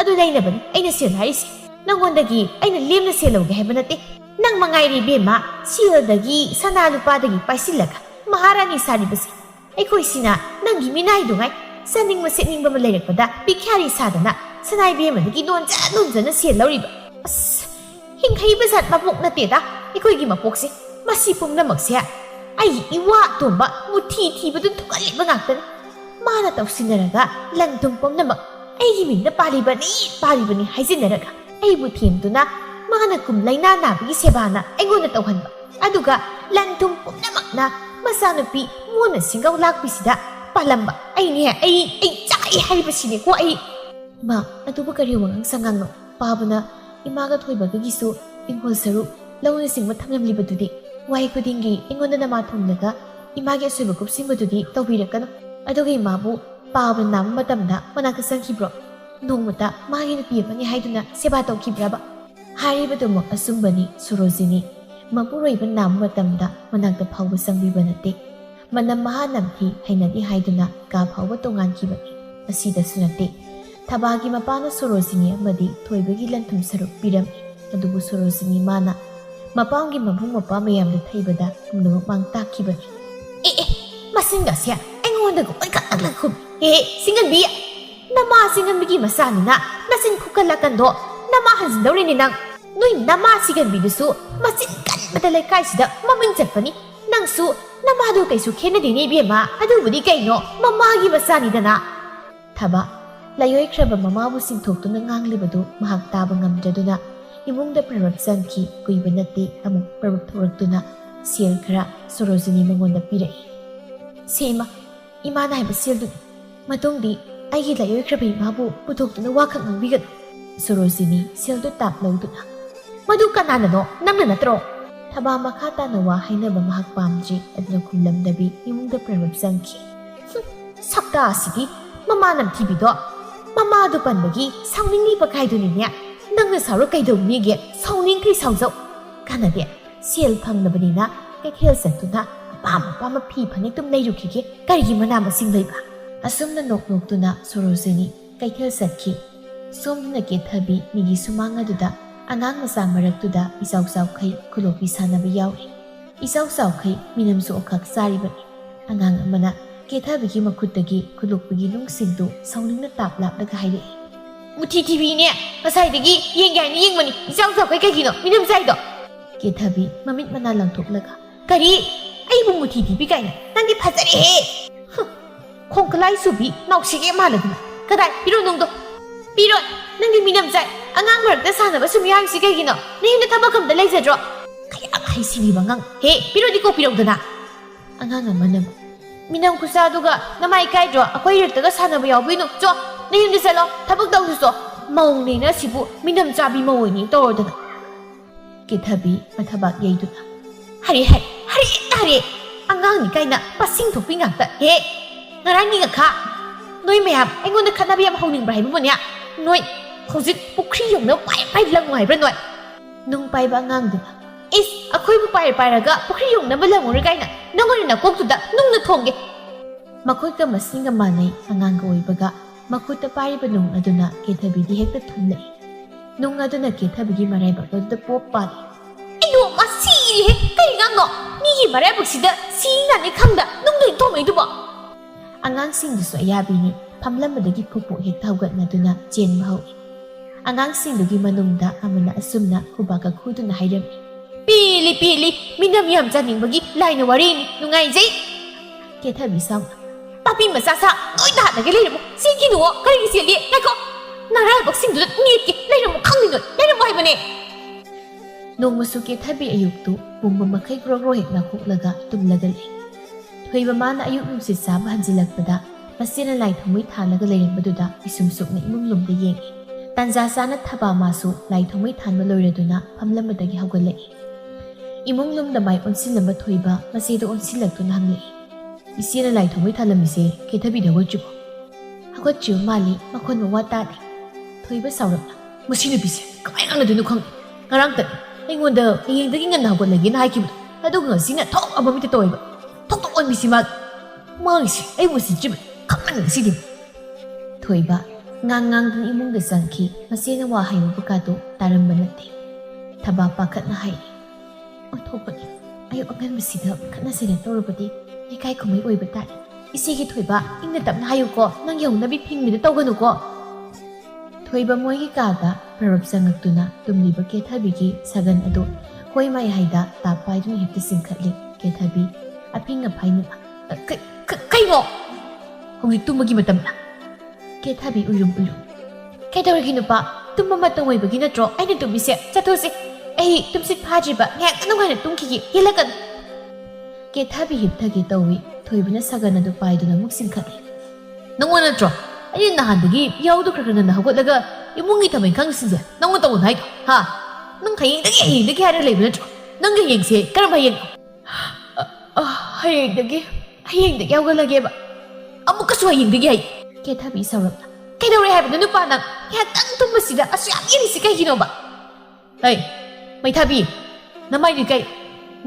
adu leinaban aina sel haisi nangondagi aina lemna seloge habanate nang mangairi bema siodagi sana lupadagi paisilaga maharani saribasi aikoi sina nangi minai dungai saning masetning ba malairakpada pikhari sadana sanai bema dagi nonjana sel lauriba as hinghai bazat mapok na teda aikoi gi mapok se masi pumnamak se ai iwa tomba muthi thibadu thukali bangaktan mana tawsinaraga langtung pomnamak ai gi minda palibani haijinaraga ai bu themduna mana kum laina nabigi sebana aigona tawhanba aduga langtung pomnamakna masanupi mona singaw lakpisida palamba ai ne ai chai haibasine ko ai ma aduba kari wangang sangangno pabuna imaga thoibaga gisu ingol saru lawna singma thamlamlibadudi wai kudingi ingona nama thumnaga image soiba kupsimbadudi tawbirakano adugi mabu pabuna nam matamda manaka sangkibro nongmata magi nupi amani haiduna seba tawkibraba haribadum asumbani Sorojini mapuroiba nam matamda manakta phawba sangbiba nate manam mahanamthi hainadi haiduna ka phawba tongan kibani asida sunate thabagi mapana Sorojini amadi thoibagi lanthum sarup piram adubu Sorojini mana mapangi mabung mapa mayamda thaibada kumna mang takibani masinga sia engonda ko oikatlakhum singan bi nama singan bigi masanina nasin khukalakando nama hanjindawrini nang noi nama sigan bidusu masin kan matalai kaisida maming chatpani nangsu nama do kaisu khenadini bema adubudi kaino mamagi masani dana thaba layoi khraba mamabu singthoktuna nganglibadu mahak taba ngamjaduna imungda prarab sanki kuiba nate amuk prarab thoraktuna sel khara Sorojini mangonda pirai sema imana haiba seldu matungdi aigi layoi khraba imabu putoktuna wakhak ngbigat Sorojini seldu tap lawduna madu kanana no namna natro thaba makha tana wa hainaba mahak pamji adna khumlamdabi imungda prarab sanki sakta asigi mama nam thibido mama du panbagi sawningni pakhaiduni nya nangna saru kaidoni ge sawning kri sawjau kanade sel phangnabani kaithel satuna pam phi phanik tum leirukhi karigi mana masing leiba asumna noknokuna Sorojini kaithel satki somna ke thabi nigi sumanga duda angang masa maraktuda isau kai kulopi sanaba yauri isau kai minamsu okhak saribani angang amana ke thabi gi makhutagi kulokpagi lungsingdu sawningna taplap laga haire muthi tv ne masai dagi yengai ni yengmani isau kai kagino minam saido ke thabi mamit mana langthoklaga kari ai bu muthi tv kaina nandi phajare he khongklai subi naushige maladuna kadai piro nongdo piro nangi minam sai angang marakta sanaba sumyang si kagino niyunda tabakamda leijadro kaya kai sini bangang he piro di ko pirogdana angang amana minam kusaduga namai kaidro akoi rtaga sanaba yawbinu jo niyunda selo tabak dawso maungni na sibu minam chabi mawini tordana kithabi mathabak yeiduna hari angang ni kaina pasing thopi ngakta he ngarani ngakha noi mayam aingonda khanabi am hauning brai bumonya noi hojik pukri yongna pai langwai bra noi nung pai ba ngang du is akoi bu pai raga pukri yongna balangor kaina nangoni na koktuda nungna thongge makoi ka masinga manai angang ga oibaga makuta pari ba nung aduna kethabi di hekta thumlai nung aduna kethabi gi marai ba da pop pa ayo masi he kai ngang no ni gi marai ba sida singa ni khangda nung dei to mai du ba angang sing du so ayabi ni phamlambadagi phupu hek thawgatna duna chen bahau angang sing dugi manungda amana asumna kubaga khuduna hairam pili minam yam janing bagi laina wari ni nungai jai kethabi sang papi masasa noi da da gele mo siki no kari seli nako ꯅꯔꯥꯏꯕꯛꯁꯤꯡꯗꯨꯗ ꯅꯦꯠꯀꯤ ꯂꯩꯔꯝꯃꯣ ꯈꯪꯅꯤꯡꯗꯣ ꯂꯩꯔꯝꯃꯣ ꯍꯥꯏꯕꯅꯦ ꯅꯣꯡꯃꯁꯨ ꯀꯦꯊꯕꯤ ꯑꯌꯨꯛꯇꯨ ꯄꯨꯡꯕ ꯃꯈꯩ ꯒ꯭ꯔꯣ ꯒ꯭ꯔꯣ ꯍꯦꯛ ꯅꯥꯀꯣꯛꯂꯒ ꯇꯨꯝꯂꯒ ꯂꯩ ꯊꯣꯏꯕ ꯃꯥꯅ ꯑꯌꯨꯛ ꯅꯨꯡꯁꯤꯠ ꯆꯥꯕ ꯍꯟꯖꯤꯜꯂꯛꯄꯗ ꯃꯆꯦꯅ ꯂꯥꯏ ꯊꯥꯎꯃꯩ ꯊꯥꯜꯂꯒ ꯂꯩꯔꯝꯕꯗꯨꯗ ꯄꯤꯁꯨꯝ ꯁꯨꯛꯅ ꯏꯃꯨꯡ ꯂꯣꯝꯗ ꯌꯦꯡꯉꯤ ꯇꯥꯟꯖꯥ ꯆꯥꯅ ꯊꯕꯥ ꯃꯥꯁꯨ ꯂꯥꯏ ꯊꯥꯎꯃꯩ ꯊꯥꯟꯕ ꯂꯣꯏꯔꯗꯨꯅ ꯐꯝꯂꯝꯕꯗꯒꯤ ꯍꯧꯒꯠꯂꯛꯏ ꯏꯃꯨꯡ ꯂꯣꯝꯗ ꯃꯥꯏ ꯑꯣꯟꯁꯤꯜꯂꯝꯕ ꯊꯣꯏꯕ ꯃꯆꯦꯗ ꯑꯣꯟꯁꯤꯜꯂꯛꯇꯨꯅ ꯍꯪꯂꯛꯏ ꯏꯆꯦꯅ ꯂꯥꯏ ꯊꯥꯎꯃꯩ ꯊꯥꯜꯂꯝꯃꯤꯁꯦ ꯀꯦꯊꯕꯤꯗ ꯍꯧꯒꯠꯇ꯭ꯔꯤꯕꯣ ꯍꯧꯒꯠꯇ꯭ꯔꯤꯕ ꯃꯥꯜꯂꯤ ꯃꯈꯣꯟ ꯃꯋꯥ ꯇꯥꯗꯦ ꯊꯣꯏꯕ ꯁꯥꯎꯔꯛꯅ ꯃꯁꯤ ꯅꯨꯄꯤꯁꯦ ꯀꯃꯥꯏꯅ ꯉꯥꯡꯅꯗꯣꯏꯅꯣ ꯈꯪꯗꯦ ꯉꯔꯥꯡꯇꯅꯤ ꯑꯩꯉꯣꯟꯗ ꯍꯌꯦꯡꯗꯒꯤ ꯉꯟꯅ ꯍꯧꯒꯠꯂꯒꯦꯅ ꯍꯥꯏꯈꯤꯕꯗꯣ ꯑꯗꯨꯒ ꯉꯁꯤꯅ ꯊꯣꯛ ꯑꯃꯃꯤꯠꯇ ꯇꯧꯏꯕ ꯊꯣꯛ ꯑꯣꯟꯕꯤꯁꯤ ꯃꯥꯒꯤꯁꯤ ꯑꯩꯕꯨ ꯎꯁꯤꯠꯇ꯭ꯔꯤꯕ ꯈꯪꯃꯟ ꯉꯁꯤꯗꯤ ꯊꯣꯏꯕ ꯉꯥꯡꯗꯨꯅ ꯏꯃꯨꯡꯗ ꯆꯪꯈꯤ ꯃꯆꯦꯅ ꯋꯥ ꯍꯥꯏꯕ ꯀꯥꯗꯣ ꯇꯥꯔꯝꯕ ꯅꯠꯇꯦ ꯊꯕꯥ ꯄꯥꯈꯠꯅ ꯍꯥꯏꯔꯤ ꯑꯣꯟꯊꯣꯛꯄꯅꯤ ꯑꯌꯨꯛ ꯑꯉꯟꯕꯁꯤꯗ ꯈꯠꯅ ꯆꯩꯅ ꯇꯧꯔꯕꯗꯤ ꯂꯩꯀꯥꯏ ꯈꯨꯃꯩ ꯑꯣꯏꯕ ꯇꯥꯔꯦ ꯏꯆꯦꯒꯤ ꯊꯣꯏꯕ ꯏꯪꯅ ꯇꯞꯅ ꯍꯥꯏꯌꯨꯀꯣ ꯅꯪ ꯌꯧꯅꯕꯤ ꯐꯤꯡꯃꯤꯗ ꯇꯧꯒꯅꯨꯀꯣ ꯊꯣꯏꯕ ꯃꯣꯏꯒꯤ ꯀꯥꯗ ꯄ꯭ꯔꯔꯞ ꯆꯪꯉꯛꯇꯨꯅ ꯇꯨꯝꯂꯤꯕ ꯀꯦꯊꯕꯤꯒꯤ ꯁꯒꯟ ꯑꯗꯨ ꯍꯣꯏ ꯃꯌꯥꯏꯗ ꯇꯥꯞ ꯄꯥꯏꯗꯨꯅ ꯍꯦꯛꯇ ꯆꯤꯡꯈꯠꯂꯤ ꯀꯦꯊꯕꯤ ꯑꯐꯤꯡ ꯑꯐꯥꯏꯅ ꯀꯩꯅꯣ ꯍꯧꯖꯤꯛ ꯇꯨꯝꯕꯒꯤ ꯃꯇꯝꯗ ꯀꯦꯊꯕꯤ ꯎꯏꯔꯨꯝ ꯀꯩꯗꯧꯔꯒꯦ ꯅꯨꯄꯥ ꯇꯨꯝꯕ ꯃꯇꯝ ꯑꯣꯏꯕꯒꯤ ꯅꯠꯇ꯭ꯔꯣ ꯑꯩꯅ ꯇꯨꯝꯃꯤꯁꯦ ꯆꯠꯊꯣꯛꯁꯤ ꯑꯩ ꯇꯨꯝꯁꯤꯠ ꯐꯥꯗ꯭ꯔꯤꯕ ꯉꯥꯏꯍꯥꯛꯇ ꯅꯨꯡꯉꯥꯏꯅ ꯇꯨꯝꯈꯤꯒꯦ ꯌꯦꯜꯂꯛꯀꯅꯨ ꯀꯦꯊꯕꯤ ꯍꯤꯞꯊꯒꯦ ꯇꯧꯏ ꯊꯣꯏꯕꯅ ꯁꯒꯟ ꯑꯗꯨ ꯄꯥꯏꯗꯨꯅ ꯑꯃꯨꯛ ꯆꯤꯡꯈꯠꯂꯤ ꯅꯪꯉꯣꯟ ꯅꯠꯇ꯭ꯔꯣ ꯑꯩꯅ ꯅꯍꯥꯟꯗꯒꯤ ꯌꯥꯎꯗꯣ ꯈꯔ ꯉꯟꯅ ꯍꯧꯒꯠꯂꯒ ꯏꯃꯨꯡꯒꯤ ꯊꯕꯛ ꯏꯪꯈꯥꯡꯁꯤꯡꯁꯦ ꯅꯪꯉꯣꯟ ꯇꯧꯒꯅꯨ ꯍꯥꯏꯗꯣ ꯍꯥ ꯅꯪ ꯍꯌꯦꯡꯗꯒꯤ ꯍꯥꯏꯔꯒ ꯂꯩꯕ ꯅꯠꯇ꯭ꯔꯣ ꯅꯪꯒꯤ ꯍꯌꯦꯡꯁꯦ ꯀꯔꯝꯕ ꯍꯌꯦꯡꯅꯣ ꯍꯌꯦꯡꯗꯒꯤ ꯍꯧꯒꯠꯂꯒꯦꯕ ꯑꯃꯨꯛꯀꯁꯨ ꯍꯌꯦꯡꯗꯒꯤ ꯍꯥꯏ ꯀꯦꯊꯕꯤ ꯁꯥꯎꯔꯛꯅ ꯀꯩꯗꯧꯔꯦ ꯍꯥꯏꯕꯅꯣ ꯅꯨꯄꯥ ꯅꯪ ꯉꯥꯏꯍꯥꯛꯇꯪ ꯇꯨꯝꯕꯁꯤꯗ ꯑꯁꯨ ꯌꯥꯝ ꯌꯦꯜꯂꯤꯁꯤ ꯀꯩꯒꯤꯅꯣꯕ ꯍꯩ ꯃꯩꯊꯥꯕꯤ ꯅꯃꯥꯏꯗꯨ ꯀꯥꯏ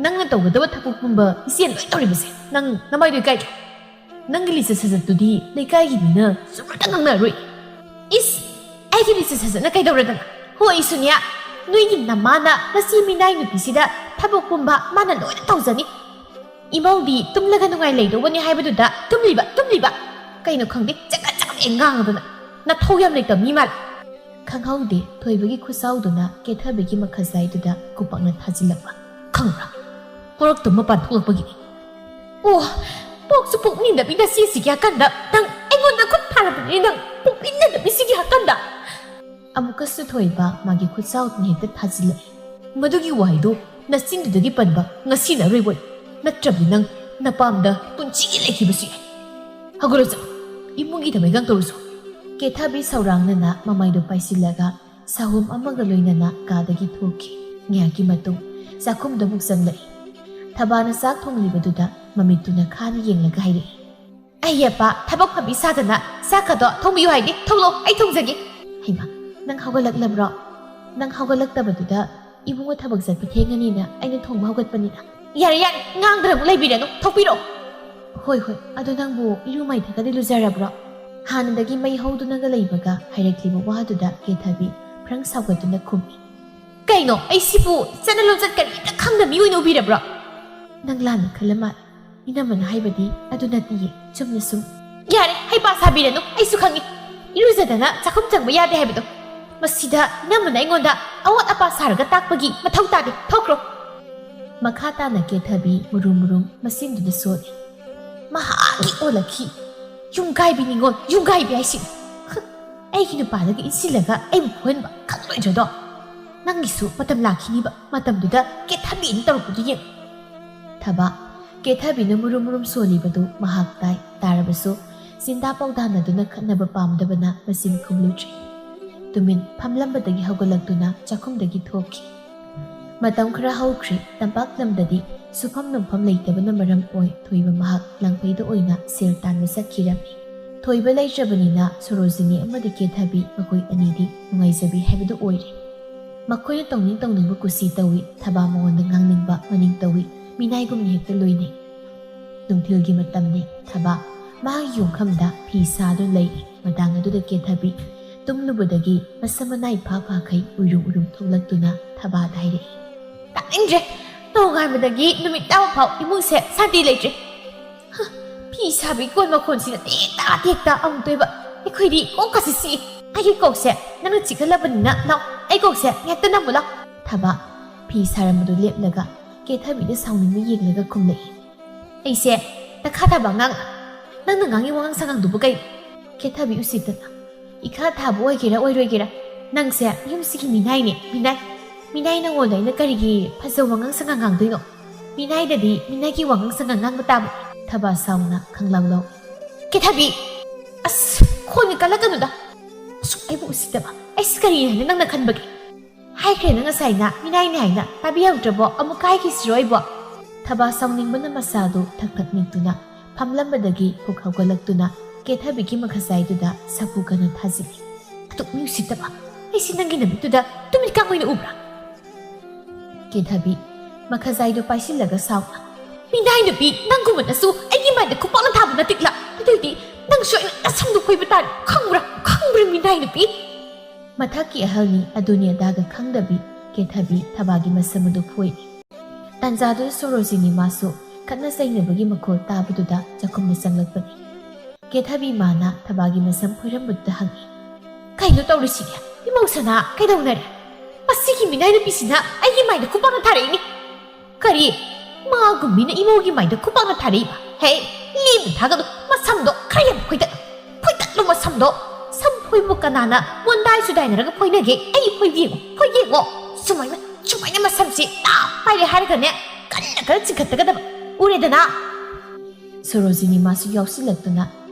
ꯅꯪꯅ ꯇꯧꯒꯗꯕ ꯊꯕꯛ ꯄꯨꯝꯕ ꯏꯆꯦꯅ ꯂꯣꯏ ꯇꯧꯔꯤꯕꯁꯦ ꯅꯪ ꯅꯃꯥꯏꯗꯨ ꯀꯥꯏ ꯅꯪꯒꯤ ꯂꯤꯆꯠ ꯁꯥꯖꯠꯇꯨꯗꯤ ꯂꯩꯀꯥꯏꯒꯤ ꯃꯤꯅ ꯁꯨꯝꯇ ꯉꯥꯡꯅꯔꯣꯏ ꯏꯁ ꯑꯩꯒꯤ ꯂꯤꯆꯠ ꯁꯥꯖꯠꯅ ꯀꯩꯗꯧꯔꯗꯅ ꯍꯣꯏ ꯁꯨꯅꯤꯌꯥ ꯅꯣꯏꯒꯤ ꯅꯃꯥꯅ ꯉꯁꯤ ꯃꯤꯅꯥꯏ ꯅꯨꯄꯤꯁꯤꯗ ꯊꯕꯛ ꯄꯨꯝꯕ ꯃꯥꯅ ꯂꯣꯏꯅ ꯇꯧꯖꯅꯤ ꯏꯃꯧꯗꯤ ꯇꯨꯝꯂꯒ ꯅꯨꯡꯉꯥꯏ ꯂꯩꯗꯧꯕꯅꯤ ꯍꯥꯏꯕꯗꯨꯗ ꯇꯨꯝꯂꯤꯕ ꯀꯩꯅꯣ ꯈꯪꯗꯦ ꯆꯒꯠ ꯉꯥꯡꯉꯗꯅ ꯅꯊꯧ ꯌꯥꯝ ꯂꯩꯇꯕ ꯃꯤ ꯃꯥꯜꯂꯦ ꯈꯪꯍꯧꯗꯦ ꯊꯣꯏꯕꯒꯤ ꯈꯨꯠꯁꯥꯎꯗꯨꯅ ꯀꯦꯊꯕꯤꯒꯤ ꯃꯈꯖꯥꯏꯗꯨꯗ ꯀꯨꯄꯛꯅ ꯊꯥꯖꯤꯜꯂꯛꯄ ꯈꯪꯕ꯭ꯔꯥ ꯄꯣꯔꯛꯇꯨ ꯃꯄꯥꯟ ꯊꯣꯛꯂꯛꯄꯒꯤꯅꯤ ꯑꯣ ꯄꯣꯛꯁꯨ ꯄꯣꯛꯅꯤꯡꯗꯕꯤꯗ ꯁꯤꯒꯤ ꯍꯥꯀꯟꯗ ꯅꯪ ꯑꯩꯉꯣꯟꯗ ꯈꯨꯠ ꯊꯥꯔꯕꯅꯤ ꯅꯪ ꯄꯣꯛꯅꯤꯡꯗꯕꯤ ꯁꯤꯒꯤ ꯍꯥꯀꯟꯗ ꯑꯃꯨꯛꯀꯁꯨ ꯊꯣꯏꯕ ꯃꯥꯒꯤ ꯈꯨꯠꯁꯥꯎꯗꯨꯅ ꯍꯦꯛꯇ ꯊꯥꯖꯤꯜꯂꯛꯏ ꯃꯗꯨꯒꯤ ꯋꯥꯍꯩꯗꯨ ꯅꯆꯤꯟꯗꯨꯗꯒꯤ ꯄꯟꯕ ꯉꯁꯤꯅ ꯑꯔꯣꯏꯕ ꯅꯠꯇ꯭ꯔꯕꯗꯤ ꯅꯪ ꯅꯄꯥꯝꯗ ꯄꯨꯟꯁꯤꯒꯤ ꯂꯩꯈꯤꯕꯁꯨ ꯌꯥꯏ ꯍꯧꯒꯠꯂꯣ ꯆꯠꯂꯣ ꯏꯃꯨꯡꯒꯤ ꯊꯕꯛ ꯏꯪꯈꯥꯡ ꯇꯧꯔꯨꯁꯨ ꯀꯦꯊꯕꯤ ꯁꯧꯔꯥꯡꯅꯅ ꯃꯃꯥꯏꯗꯨ ꯄꯥꯏꯁꯤꯜꯂꯒ ꯁꯥꯍꯨꯝ ꯑꯃꯒ ꯂꯣꯏꯅꯅ ꯀꯥꯗꯒꯤ ꯊꯣꯛꯈꯤ ꯉꯥꯏꯍꯥꯛꯀꯤ ꯃꯇꯨꯡ ꯆꯥꯛꯈꯨꯝꯗ ꯑꯃꯨꯛ ꯆꯪꯂꯛꯏ ꯊꯕꯥꯅ ꯆꯥꯛ ꯊꯣꯡꯂꯤꯕꯗꯨꯗ ꯃꯃꯤꯠꯇꯨꯅ ꯈꯥꯅ ꯌꯦꯡꯂꯒ ꯍꯥꯏꯔꯛꯏ ꯑꯩꯌꯦꯄꯥ ꯊꯕꯛ ꯐꯕꯤ ꯁꯥꯗꯅ ꯆꯥꯛꯀꯗꯣ ꯊꯣꯡꯕꯤꯌꯨ ꯍꯥꯏꯗꯤ ꯊꯣꯛꯂꯛꯑꯣ ꯑꯩ ꯊꯣꯡꯖꯒꯦ ꯍꯩꯃꯥ ꯅꯪ ꯍꯧꯒꯠꯂꯛꯂꯕ꯭ꯔꯣ ꯅꯪ ꯍꯧꯒꯠꯂꯛꯇꯕꯗꯨꯗ ꯏꯕꯨꯡꯉꯣ ꯊꯕꯛ ꯆꯠꯄ ꯊꯦꯡꯉꯅꯤꯅ ꯑꯩꯅ ꯊꯣꯡꯕ ꯍꯧꯒꯠꯄꯅꯤꯅ ꯌꯥꯔꯦ ꯉꯥꯡꯗꯅ ꯑꯃꯨꯛ ꯂꯩꯕꯤꯔꯅꯨ ꯊꯣꯛꯄꯤꯔꯛꯑꯣ ꯍꯣꯏ ꯑꯗꯨ ꯅꯪꯕꯨ ꯏꯔꯨ ꯃꯥꯏꯊꯛꯀꯗꯤ ꯂꯨꯖꯔꯕ꯭ꯔꯣ ꯍꯥꯟꯅꯗꯒꯤ ꯃꯩ ꯍꯧꯗꯨꯅꯒ ꯂꯩꯕꯒ ꯍꯥꯏꯔꯛꯂꯤꯕ ꯋꯥꯗꯨꯗ ꯀꯦꯊꯕꯤ ꯐ꯭ꯔꯪ ꯁꯥꯎꯒꯠꯇꯨꯅ ꯈꯨꯝꯃꯤ ꯀꯩꯅꯣ ꯑꯩ ꯁꯤꯕꯨ ꯆꯠꯅ ꯂꯣꯟꯆꯠ ꯀꯔꯤꯝꯇ ꯈꯪꯗꯕ ꯃꯤ ꯑꯣꯏꯅ ꯎꯕꯤꯔꯕ꯭ꯔꯣ ꯅꯪ ꯂꯥꯟꯅ ꯈꯜꯂ ꯃꯥꯜꯂꯦ ꯏꯅꯝꯃꯅ ꯍꯥꯏꯕꯗꯤ ꯑꯗꯨ ꯅꯠꯇꯤꯌꯦ ꯆꯨꯝꯅ ꯁꯨꯝ ꯌꯥꯔꯦ ꯍꯩꯄꯥ ꯁꯥꯕꯤꯔꯅꯨ ꯑꯩꯁꯨ ꯈꯪꯉꯤ ꯏꯔꯨꯖꯗꯅ ꯆꯥꯛꯈꯨꯝ ꯆꯪꯕ ꯌꯥꯗꯦ ꯍꯥꯏꯕꯗꯣ ꯃꯁꯤꯗ ꯏꯅꯝꯃꯅ ꯑꯩꯉꯣꯟꯗ ꯑꯋꯥꯠ ꯑꯄꯥ ꯁꯥꯔꯒ ꯇꯥꯛꯄꯒꯤ ꯃꯊꯧ ꯇꯥꯗꯦ ꯊꯣꯛꯈ꯭ꯔꯣ ꯃꯈꯥ ꯇꯥꯅ ꯀꯦꯊꯕꯤ ꯃꯨꯔꯨꯝ ꯃꯆꯤꯟꯗꯨꯗ ꯁꯣꯜꯂꯤ ꯃꯍꯥꯛꯀꯤ ꯑꯣꯜꯂꯛꯈꯤ ꯌꯨꯝꯒꯥꯏꯕꯤ ꯅꯤꯉꯣꯜ ꯌꯨꯝꯒꯥꯏꯕꯤ ꯍꯥꯏꯁꯤ ꯑꯩꯒꯤ ꯅꯨꯄꯥꯗꯒꯤ ꯏꯟꯁꯤꯜꯂꯒ ꯑꯩꯕꯨ ꯐꯨꯍꯟꯕ ꯈꯪꯂꯣꯏꯗ꯭ꯔꯗꯣ ꯅꯪꯒꯤꯁꯨ ꯃꯇꯝ ꯂꯥꯛꯈꯤꯅꯤꯕ ꯃꯇꯝꯗꯨꯗ ꯀꯦꯊꯕꯤꯅ ꯇꯧꯔꯛꯄꯗꯨ ꯌꯦꯡ ꯊꯕꯥ ꯀꯦꯊꯕꯤꯅ ꯃꯨꯔꯨꯝ ꯁꯣꯜꯂꯤꯕꯗꯨ ꯃꯍꯥꯛ ꯇꯥꯔꯕꯁꯨ ꯆꯤꯟꯗꯥ ꯄꯥꯎꯗꯥꯅꯗꯨꯅ ꯈꯠꯅꯕ ꯄꯥꯝꯗꯕꯅ ꯃꯆꯤꯟ ꯈꯨꯝꯂꯨꯗ꯭ꯔꯤ ꯇꯨꯃꯤꯟ ꯐꯝꯂꯝꯕꯗꯒꯤ ꯍꯧꯒꯠꯂꯛꯇꯨꯅ ꯆꯥꯛꯈꯨꯝꯗꯒꯤ ꯊꯣꯛꯈꯤ ꯃꯇꯝ ꯈꯔ ꯍꯧꯈ꯭ꯔꯤ ꯇꯝꯄꯥꯛ ꯂꯝꯗꯗꯤ ꯁꯨꯐꯝ ꯅꯣꯡꯐꯝ ꯂꯩꯇꯕꯅ ꯃꯔꯝ ꯑꯣꯏ ꯊꯣꯏꯕ ꯃꯍꯥꯛ ꯂꯪꯐꯩꯗ ꯑꯣꯏꯅ ꯁꯦꯜ ꯇꯥꯟꯕ ꯆꯠꯈꯤꯔꯝꯃꯤ ꯊꯣꯏꯕ ꯂꯩꯇ꯭ꯔꯕꯅꯤꯅ ꯁꯣꯔꯣꯖꯤꯅꯤ ꯑꯃꯗꯤ ꯀꯦꯊꯕꯤ ꯃꯈꯣꯏ ꯑꯅꯤꯗꯤ ꯅꯨꯡꯉꯥꯏꯖꯕꯤ ꯍꯥꯏꯕꯗꯨ ꯑꯣꯏꯔꯦ ꯃꯈꯣꯏꯅ ꯇꯧꯅꯤꯡꯕ ꯀꯨꯁꯤ ꯇꯧꯏ ꯊꯕꯥ ꯃꯉꯣꯟꯗ ꯉꯥꯡꯅꯤꯡꯕ ꯃꯅꯤꯡ ꯇꯧꯏ ꯃꯤꯅꯥꯏꯒꯨꯝꯅ ꯍꯦꯛꯇ ꯂꯣꯏꯅꯩ ꯅꯨꯡꯊꯤꯜꯒꯤ ꯃꯇꯝꯅꯤ ꯊꯕꯥ ꯃꯍꯥꯛ ꯌꯣꯡꯈꯝꯗ ꯐꯤ ꯁꯥꯗꯨꯅ ꯂꯩꯔꯤ ꯃꯇꯥꯡ ꯑꯗꯨꯗ ꯀꯦꯊꯕꯤ ꯇꯨꯝꯂꯨꯕꯗꯒꯤ ꯃꯁꯝ ꯃꯅꯥꯏ ꯐꯥꯈꯩ ꯎꯏꯔꯨꯝ ꯊꯣꯛꯂꯛꯇꯨꯅ ꯊꯕꯥꯗ ꯍꯥꯏꯔꯛꯏ ꯇꯥꯅꯤꯡꯗ꯭ꯔꯦ ꯅꯣꯡꯉꯥꯟꯕꯗꯒꯤ ꯅꯨꯃꯤꯠ ꯇꯥꯕ ꯐꯥꯎ ꯏꯃꯨꯡꯁꯦ ꯁꯥꯟꯇꯤ ꯂꯩꯇ꯭ꯔꯦ ꯐꯤ ꯁꯥꯕꯤ ꯀꯣꯟ ꯃꯈꯣꯟꯁꯤꯅ ꯇꯦꯛꯇ ꯑꯃꯨꯛꯇꯣꯏꯕ ꯑꯩꯈꯣꯏꯗꯤ ꯀꯣꯛꯀꯁꯤ ꯆꯤꯛꯏ ꯑꯩꯒꯤ ꯀꯣꯛꯁꯦ ꯅꯪꯅ ꯆꯤꯛꯍꯜꯂꯕꯅꯤꯅ ꯂꯥꯎ ꯑꯩ ꯀꯣꯛꯁꯦ ꯉꯥꯛꯇ ꯅꯝꯃꯨ ꯂꯥꯎ ꯊꯕꯥ ꯐꯤ ꯁꯥꯔꯝꯕꯗꯨ ꯂꯦꯞꯂꯒ ꯀꯦꯊꯕꯤꯗ ꯁꯥꯎꯅꯤꯡꯕ ꯌꯦꯡꯂꯒ ꯈꯨꯝꯂꯛꯏ ꯑꯩꯁꯦ ꯇꯈꯥꯊꯕ ꯅꯪꯅ ꯉꯥꯡꯉꯤ ꯋꯥꯉꯥꯡ ꯁꯉꯥꯡꯗꯨꯕꯨ ꯀꯩ ꯀꯦꯊꯕꯤ ꯎꯁꯤꯠꯇꯅ Ikha thabu oigera oirogera nangse yumsigi minai ne minai nangonda ina karigi phajau wangang sangang ngangdoino minai dadi minai ki wangang sangang ngang tabu thaba sauna khanglaw ke thabi as khoni kala kanuda su ai bu sitaba ai skari ne nang na khanbagi hai kre na ngasai na minai ne haina tabi yautrabo amukai ki siroi bo thaba sauning bana masadu thak thak nituna phamlambadagi pukhaugalaktuna ke thabi ki makhasai duda sapu kana thaji tuk mi sitaba ai sinangi na bituda tumi ka ngoina ubra ke thabi makhasai do paisilaga sauna minai no bi nanggu manasu ai gi mai da kupang thabu na tikla adudi nang soi asam du khoi batan khangra minai no bi mathaki ahalni adunia daga khangdabi ke thabi thabagi masamadu phoi tanjadu sorojini masu kanna sainabagi makhol tabududa jakhumna sanglakpani ke thabi mana thabagi masam phoirambudda hangi kaino tawrisi imosana kaidaunare masigi minai no bisina ai gi mai da kupang thareini kari ma gumina imogi mai da kupang tharei ba he lim thagadu masamdo khayam khoida lo masamdo sam phoi mu kanana mondai sudai naraga phoinage ai phoiego sumaina masamsi ta pai harga ne kanna kar chikhattaga da uredana sorojini masu yausilaktuna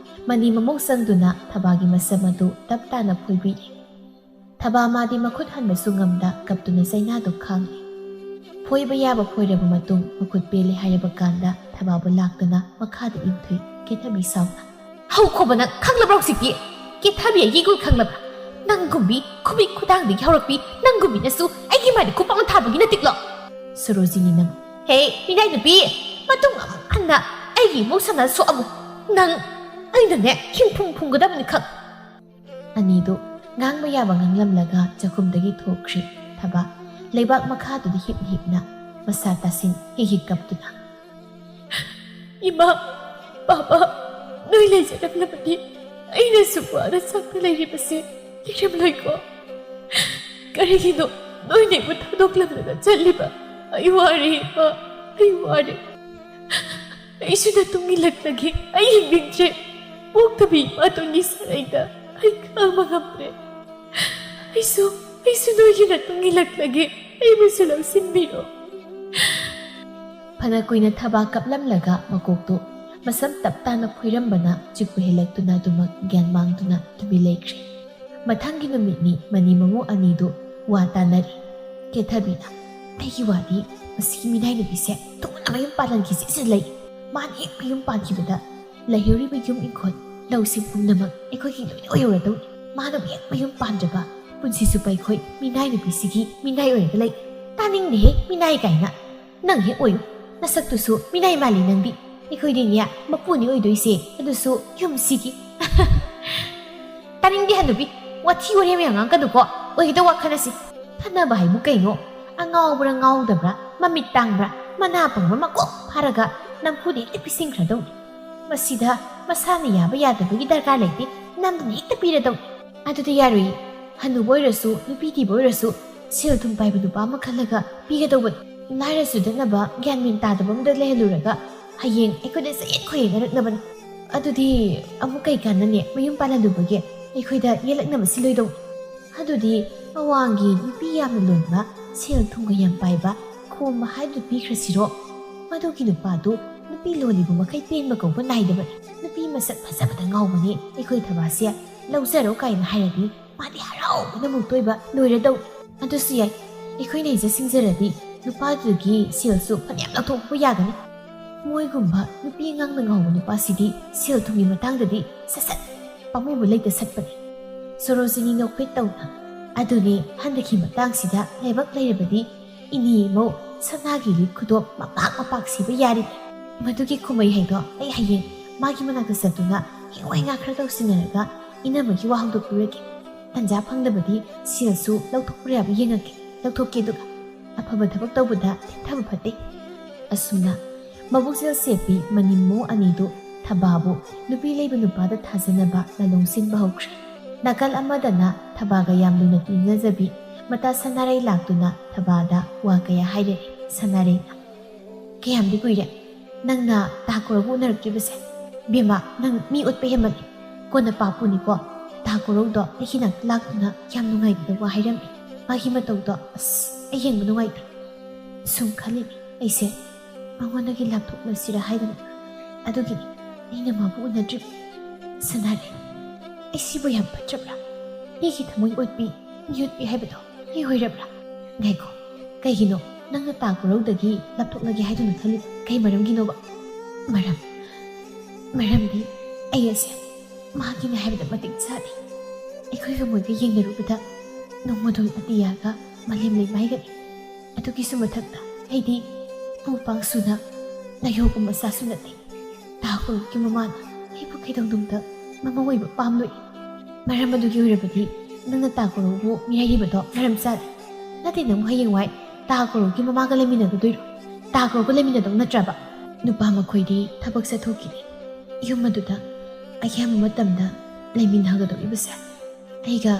mani mamong sangduna thabagi masamadu taptana phoibi thaba madi makhut hanbasu ngamda kaptuna saina do khang phoiba yaba phoiraba matung makhut pele hayaba kanda thababu laktuna makhada imthui ke thabi sauna hau khobana khanglabrok sikki ke thabi agi gul khanglabra nangumbi khubi khudang di haurakpi nangumbi nasu agi mari khupang thabagi na tiklo sorojini nam he minai nabi matung anna agi mosana so amu nang aina ne himphung phunggadabni khak anido ngang yaba nganglamlaga jakhumdagi thokri thaba leibak makhadudi hipna masa tasin hi kaptuna ima baba noi lejarabnabadi aina supada sakta leiribase liramloiko karigino noi ne thadoklamnaga challiba ai wari ai suda tungi laklagi ai hingje poktabi matuni saraida ai kama gamre aisu noi gina tungi laklagi ai musulau sinbiro phana kuina thaba kaplamlaga makokto masam taptana phoirambana chikpu helaktuna dumak gyan mangtuna tubi lekri mathangi numini mani mamu anido wa tanari ke thabina ai wadi masiki minai no bise tuna mayum palan ki se lei mani mayum pan ki bada lahiri mayum ikhot lausim pumnamak ekoi ki loi oyora do mano mek mayum pan jaba punsi supai khoi minai no bisigi minai oi lei taning ne minai kaina nang he oyu nasak tu su minai mali nangbi ekoi dinya mapuni oi doise adusu yum sigi taning di hanubi wathi ore me ngang ka du ko oi da wakhanasi thana bai mu kaino angawbra ngawdabra mamit tangbra mana pangba mako pharaga namphudi epising khradau masida masana yaba yadabagi darkar leite namdni ekta piradau aduda yarui hanu boirasu nupi di boirasu sel thum pai bu pa ma khalaga pigadau nairasu danaba gyanmin tadabam da leheluraga hayeng ekoda sayet khoi naraknaban adudi amukai kanane mayum palandubage ekoida yelakna masiloidau adudi awangi nupi yamna lonba sel thunga yam paiba khoma haidu pikrasiro madoki nupadu nupi lolibu makai pen makauba naidaba nupi masak phajabada ngawbani ekoi thabasia lauzaro kaina hairadi madi harau na mutoiba loiradau adusu yai ekoi nei ja singjaradi nupadugi selsu phanyam lathokpu yagani moigumba nupi ngangna ngawba nupasidi sel thungi matangdadi sasat pamubu leita satpani sorojini nokpet tawna aduni handaki matangsida lebak leirabadi ini mo sanagi li khudop mapak siba yari madugi khumai haido ai haye magi manaka satuna hiwai nga khra taw sinaraga ina magi wa hangdo purake tanja phangdabadi silsu lauthokpura ba yengake lauthokke duga afaba thabak tawbuda thabu phate asuna mabusel sepi manimmo anido thababu nupi leiba nupada thajanaba lalongsin bahokre nakal amadana thabaga yamluna tinajabi mata sanarai laktuna thabada wa kaya haire sanarai kayam di kuire nangna takora bu narakibase bima nang mi utpe yamali kona papuni ko ta ꯀꯣꯔꯧꯗꯣ ꯑꯩꯒꯤ ꯅꯥꯛꯇ ꯂꯥꯛꯇꯨꯅ ꯌꯥꯝ ꯅꯨꯡꯉꯥꯏꯇꯕ ꯋꯥ ꯍꯥꯏꯔꯝꯃꯤ ꯃꯥꯒꯤ ꯃꯇꯧꯗꯣ ꯑꯩ ꯌꯦꯡꯕ ꯅꯨꯡꯉꯥꯏꯇꯦ ꯁꯨꯝ ꯈꯜꯂꯤꯅꯤ ꯑꯩꯁꯦ ꯃꯉꯣꯟꯗꯒꯤ ꯂꯥꯞꯊꯣꯛꯂꯁꯤꯔ ꯍꯥꯏꯗꯅ ꯑꯗꯨꯒꯤꯅꯤ ꯑꯩꯅ ꯃꯥꯕꯨ ꯎꯅꯗ꯭ꯔꯤꯕ ꯁꯅꯥꯔꯦ ꯑꯩ ꯁꯤꯕꯨ ꯌꯥꯝ ꯐꯠꯇ꯭ꯔꯕ꯭ꯔꯥ ꯃꯤꯒꯤ ꯊꯃꯣꯏ ꯑꯣꯠꯄꯤ ꯃꯤꯑꯣꯠꯄꯤ ꯍꯥꯏꯕꯗꯣ ꯑꯩ ꯑꯣꯏꯔꯕ꯭ꯔꯥ ꯉꯥꯏꯈꯣ ꯀꯩꯒꯤꯅꯣ ꯅꯪꯅ ꯇꯥ ꯀꯣꯔꯧꯗꯒꯤ ꯂꯥꯞꯊꯣꯛꯂꯒꯦ ꯍꯥꯏꯗꯨꯅ ꯈꯜꯂꯤꯕ ꯀꯩ ꯃꯔꯝꯒꯤꯅꯣꯕ ꯃꯔꯝꯗꯤ ꯑꯩ ꯑꯁꯦ ꯃꯍꯥꯛꯀꯤꯅꯤ ꯍꯥꯏꯕꯗ ꯃꯇꯤꯛ ꯆꯥꯗꯦ ꯑꯩꯈꯣꯏꯒ ꯃꯣꯏꯒ ꯌꯦꯡꯅꯔꯨꯕꯗ ꯅꯣꯡꯃꯗꯣꯟ ꯑꯇꯤꯌꯥꯒ ꯃꯥꯂꯦꯝ ꯂꯩꯃꯥꯏꯒꯅꯤ ꯑꯗꯨꯒꯤꯁꯨ ꯃꯊꯛꯇ ꯑꯩꯗꯤ ꯄꯨ ꯄꯥꯡ ꯁꯨꯅ ꯅꯥꯌꯣꯒꯨꯝ ꯃꯆꯥꯁꯨ ꯅꯠꯇꯦ ꯇꯥ ꯀꯣꯔꯧꯒꯤ ꯃꯃꯥꯅ ꯑꯩꯕꯨ ꯀꯩꯗꯧꯅꯨꯡꯗ ꯃꯃꯥ ꯑꯣꯏꯕ ꯄꯥꯝꯂꯣꯏ ꯃꯔꯝ ꯑꯗꯨꯒꯤ ꯑꯣꯏꯔꯕꯗꯤ ꯅꯪꯅ ꯇꯥ ꯀꯣꯔꯧꯕꯨ ꯃꯤꯔꯥꯏꯔꯤꯕꯗꯣ ꯃꯔꯝ ꯆꯥꯗꯦ ꯅꯠꯇꯦ ꯅꯪꯕꯨ ꯍꯌꯦꯡꯋꯥꯏ ꯇꯥ ꯀꯣꯔꯧꯒꯤ ꯃꯃꯥꯒ ꯂꯩꯃꯤꯟꯅꯒꯗꯣꯏꯔꯣ ꯇꯥ ꯀꯣꯔꯧꯒ ꯂꯩꯃꯤꯟꯅꯗꯧ ꯅꯠꯇ꯭ꯔꯕ ꯅꯨꯄꯥ ꯃꯈꯣꯏꯗꯤ ꯊꯕꯛ ꯆꯠꯊꯣꯛꯈꯤꯅꯤ ꯌꯨꯝ ꯑꯗꯨꯗ ꯑꯌꯥꯝꯕ ꯃꯇꯝꯗ ꯂꯩꯃꯤꯟꯅꯒꯗꯧꯔꯤꯕꯁꯦ ꯑꯩꯒ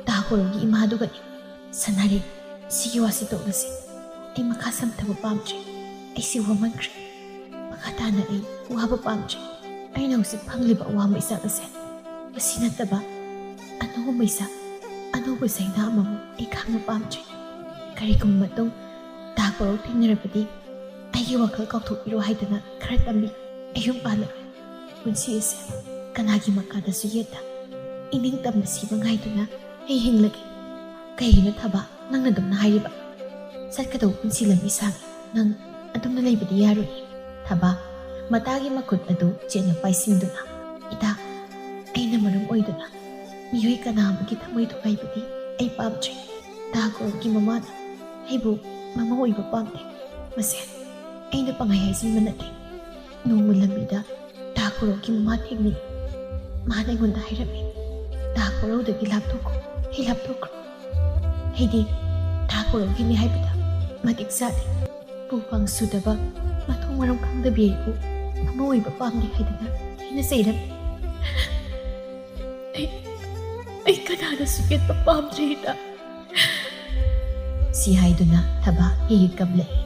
ꯇꯥ ꯀꯣꯔꯧꯒꯤ ꯏꯃꯥꯗꯨꯒꯅꯤ ꯁꯅꯥꯔꯦ ꯁꯤꯒꯤ ꯋꯥꯁꯤ ꯇꯣꯛꯂꯁꯤ ꯑꯩ ꯃꯈꯥ ꯁꯝꯊꯕ ꯄꯥꯝꯗ꯭ꯔꯦ ꯑꯩꯁꯤ ꯋꯥꯃꯟꯈ꯭ꯔꯦ ꯃꯈꯥ ꯇꯥꯅ ꯑꯩ ꯋꯥꯕ ꯄꯥꯝꯗ꯭ꯔꯦ ꯑꯩꯅ ꯍꯧꯖꯤꯛ ꯐꯪꯂꯤꯕ ꯑꯋꯥ ꯃꯩꯁꯥꯛ ꯑꯁꯦ ꯃꯁꯤ ꯅꯠꯇꯕ ꯑꯅꯧꯕ ꯃꯩꯁꯥꯛ ꯑꯅꯧꯕ ꯆꯩꯅꯥ ꯑꯃꯕꯨ ꯑꯩ ꯈꯥꯡꯕ ꯄꯥꯝꯗ꯭ꯔꯦ ꯀꯔꯤꯒꯨꯝꯕ ꯃꯇꯨꯡ ꯇꯥ ꯀꯣꯔꯧ ꯊꯦꯡꯅꯔꯕꯗꯤ ꯑꯩꯒꯤ ꯋꯥꯈꯜ ꯀꯥꯎꯊꯣꯛꯄꯤꯔꯣ ꯍꯥꯏꯗꯅ ꯈꯔ ꯇꯝꯕꯤ ꯑꯩ ꯌꯨꯝ ꯄꯥꯜꯂꯔꯣꯏ ꯄꯨꯟꯁꯤ ꯑꯁꯦ ꯀꯅꯥꯒꯤ ꯃꯈꯥꯗꯁꯨ ꯌꯦꯠꯇ ꯏꯅꯤꯡ ꯇꯝꯅ ꯁꯤꯕ ꯉꯥꯏꯗꯨꯅ ꯑꯩ ꯍꯤꯡꯂꯒꯦ ꯀꯩꯒꯤꯅꯣ ꯊꯕ ꯅꯪꯅ ꯑꯗꯨꯝꯅ ꯍꯥꯏꯔꯤꯕ ꯆꯠꯀꯗꯧꯕ ꯄꯨꯟꯁꯤ ꯂꯝꯕꯤ ꯁꯥꯡꯉꯤ ꯅꯪ ꯑꯗꯨꯝꯅ ꯂꯩꯕꯗꯤ ꯌꯥꯔꯣꯏ ꯊꯕ ꯃꯇꯥꯒꯤ ꯃꯈꯨꯠ ꯑꯗꯨ ꯆꯦꯠꯅ ꯄꯥꯏꯁꯤꯟꯗꯨꯅ ꯏꯇꯥ ꯑꯩꯅ ꯃꯔꯝ ꯑꯣꯏꯗꯨꯅ ꯃꯤꯑꯣꯏ ꯀꯅꯥ ꯑꯃꯒꯤ ꯊꯃꯣꯏ ꯊꯨꯒꯥꯏꯕꯗꯤ ꯑꯩ ꯄꯥꯝꯗ꯭ꯔꯦ ꯇꯥ ꯀꯣꯔꯧꯒꯤ ꯃꯃꯥꯅ ꯑꯩꯕꯨ ꯃꯃꯥ ꯑꯣꯏꯕ ꯄꯥꯝꯗꯦ ꯃꯁꯦ ꯑꯩꯅ ꯄꯪꯍꯥꯏ ꯍꯥꯏꯖꯤꯟꯕ ꯅꯠꯇꯦ ꯅꯣꯡꯃ ꯂꯝꯕꯤꯗ ꯇꯥ ꯀꯣꯔꯧꯒꯤ ꯃꯃꯥ ꯊꯦꯡꯅꯩ ꯃꯥꯅ ꯑꯩꯉꯣꯟꯗ ꯍꯥꯏꯔꯝꯃꯤ ꯇꯥ ꯀꯣꯔꯧꯗꯒꯤ ꯂꯥꯞꯊꯣꯛꯈꯣ ꯑꯩ ꯂꯥꯞꯊꯣꯛꯈ꯭ꯔꯣ ꯑꯩꯗꯤ ꯇꯥ ꯀꯣꯔꯧꯒꯤꯅꯤ ꯍꯥꯏꯕꯗ ꯃꯇꯤꯛ ꯆꯥꯗꯦ ꯄꯨ ꯄꯥꯡ ꯁꯨꯗꯕ ꯃꯊꯣꯡ ꯃꯔꯝ ꯈꯪꯗꯕꯤ ꯑꯩꯕꯨ ꯃꯃꯥ ꯑꯣꯏꯕ ꯄꯥꯝꯗꯦ ꯍꯥꯏꯗꯅ ꯑꯩꯅ ꯆꯩꯔꯝꯃꯤ ꯑꯩ ꯀꯅꯥꯗꯁꯨ ꯌꯦꯠꯄ ꯄꯥꯝꯗ꯭ꯔꯦ ꯏꯇꯥ ꯁꯤ ꯍꯥꯏꯗꯨꯅ ꯊꯕ ꯍꯦꯛ ꯀꯞꯂꯛꯏ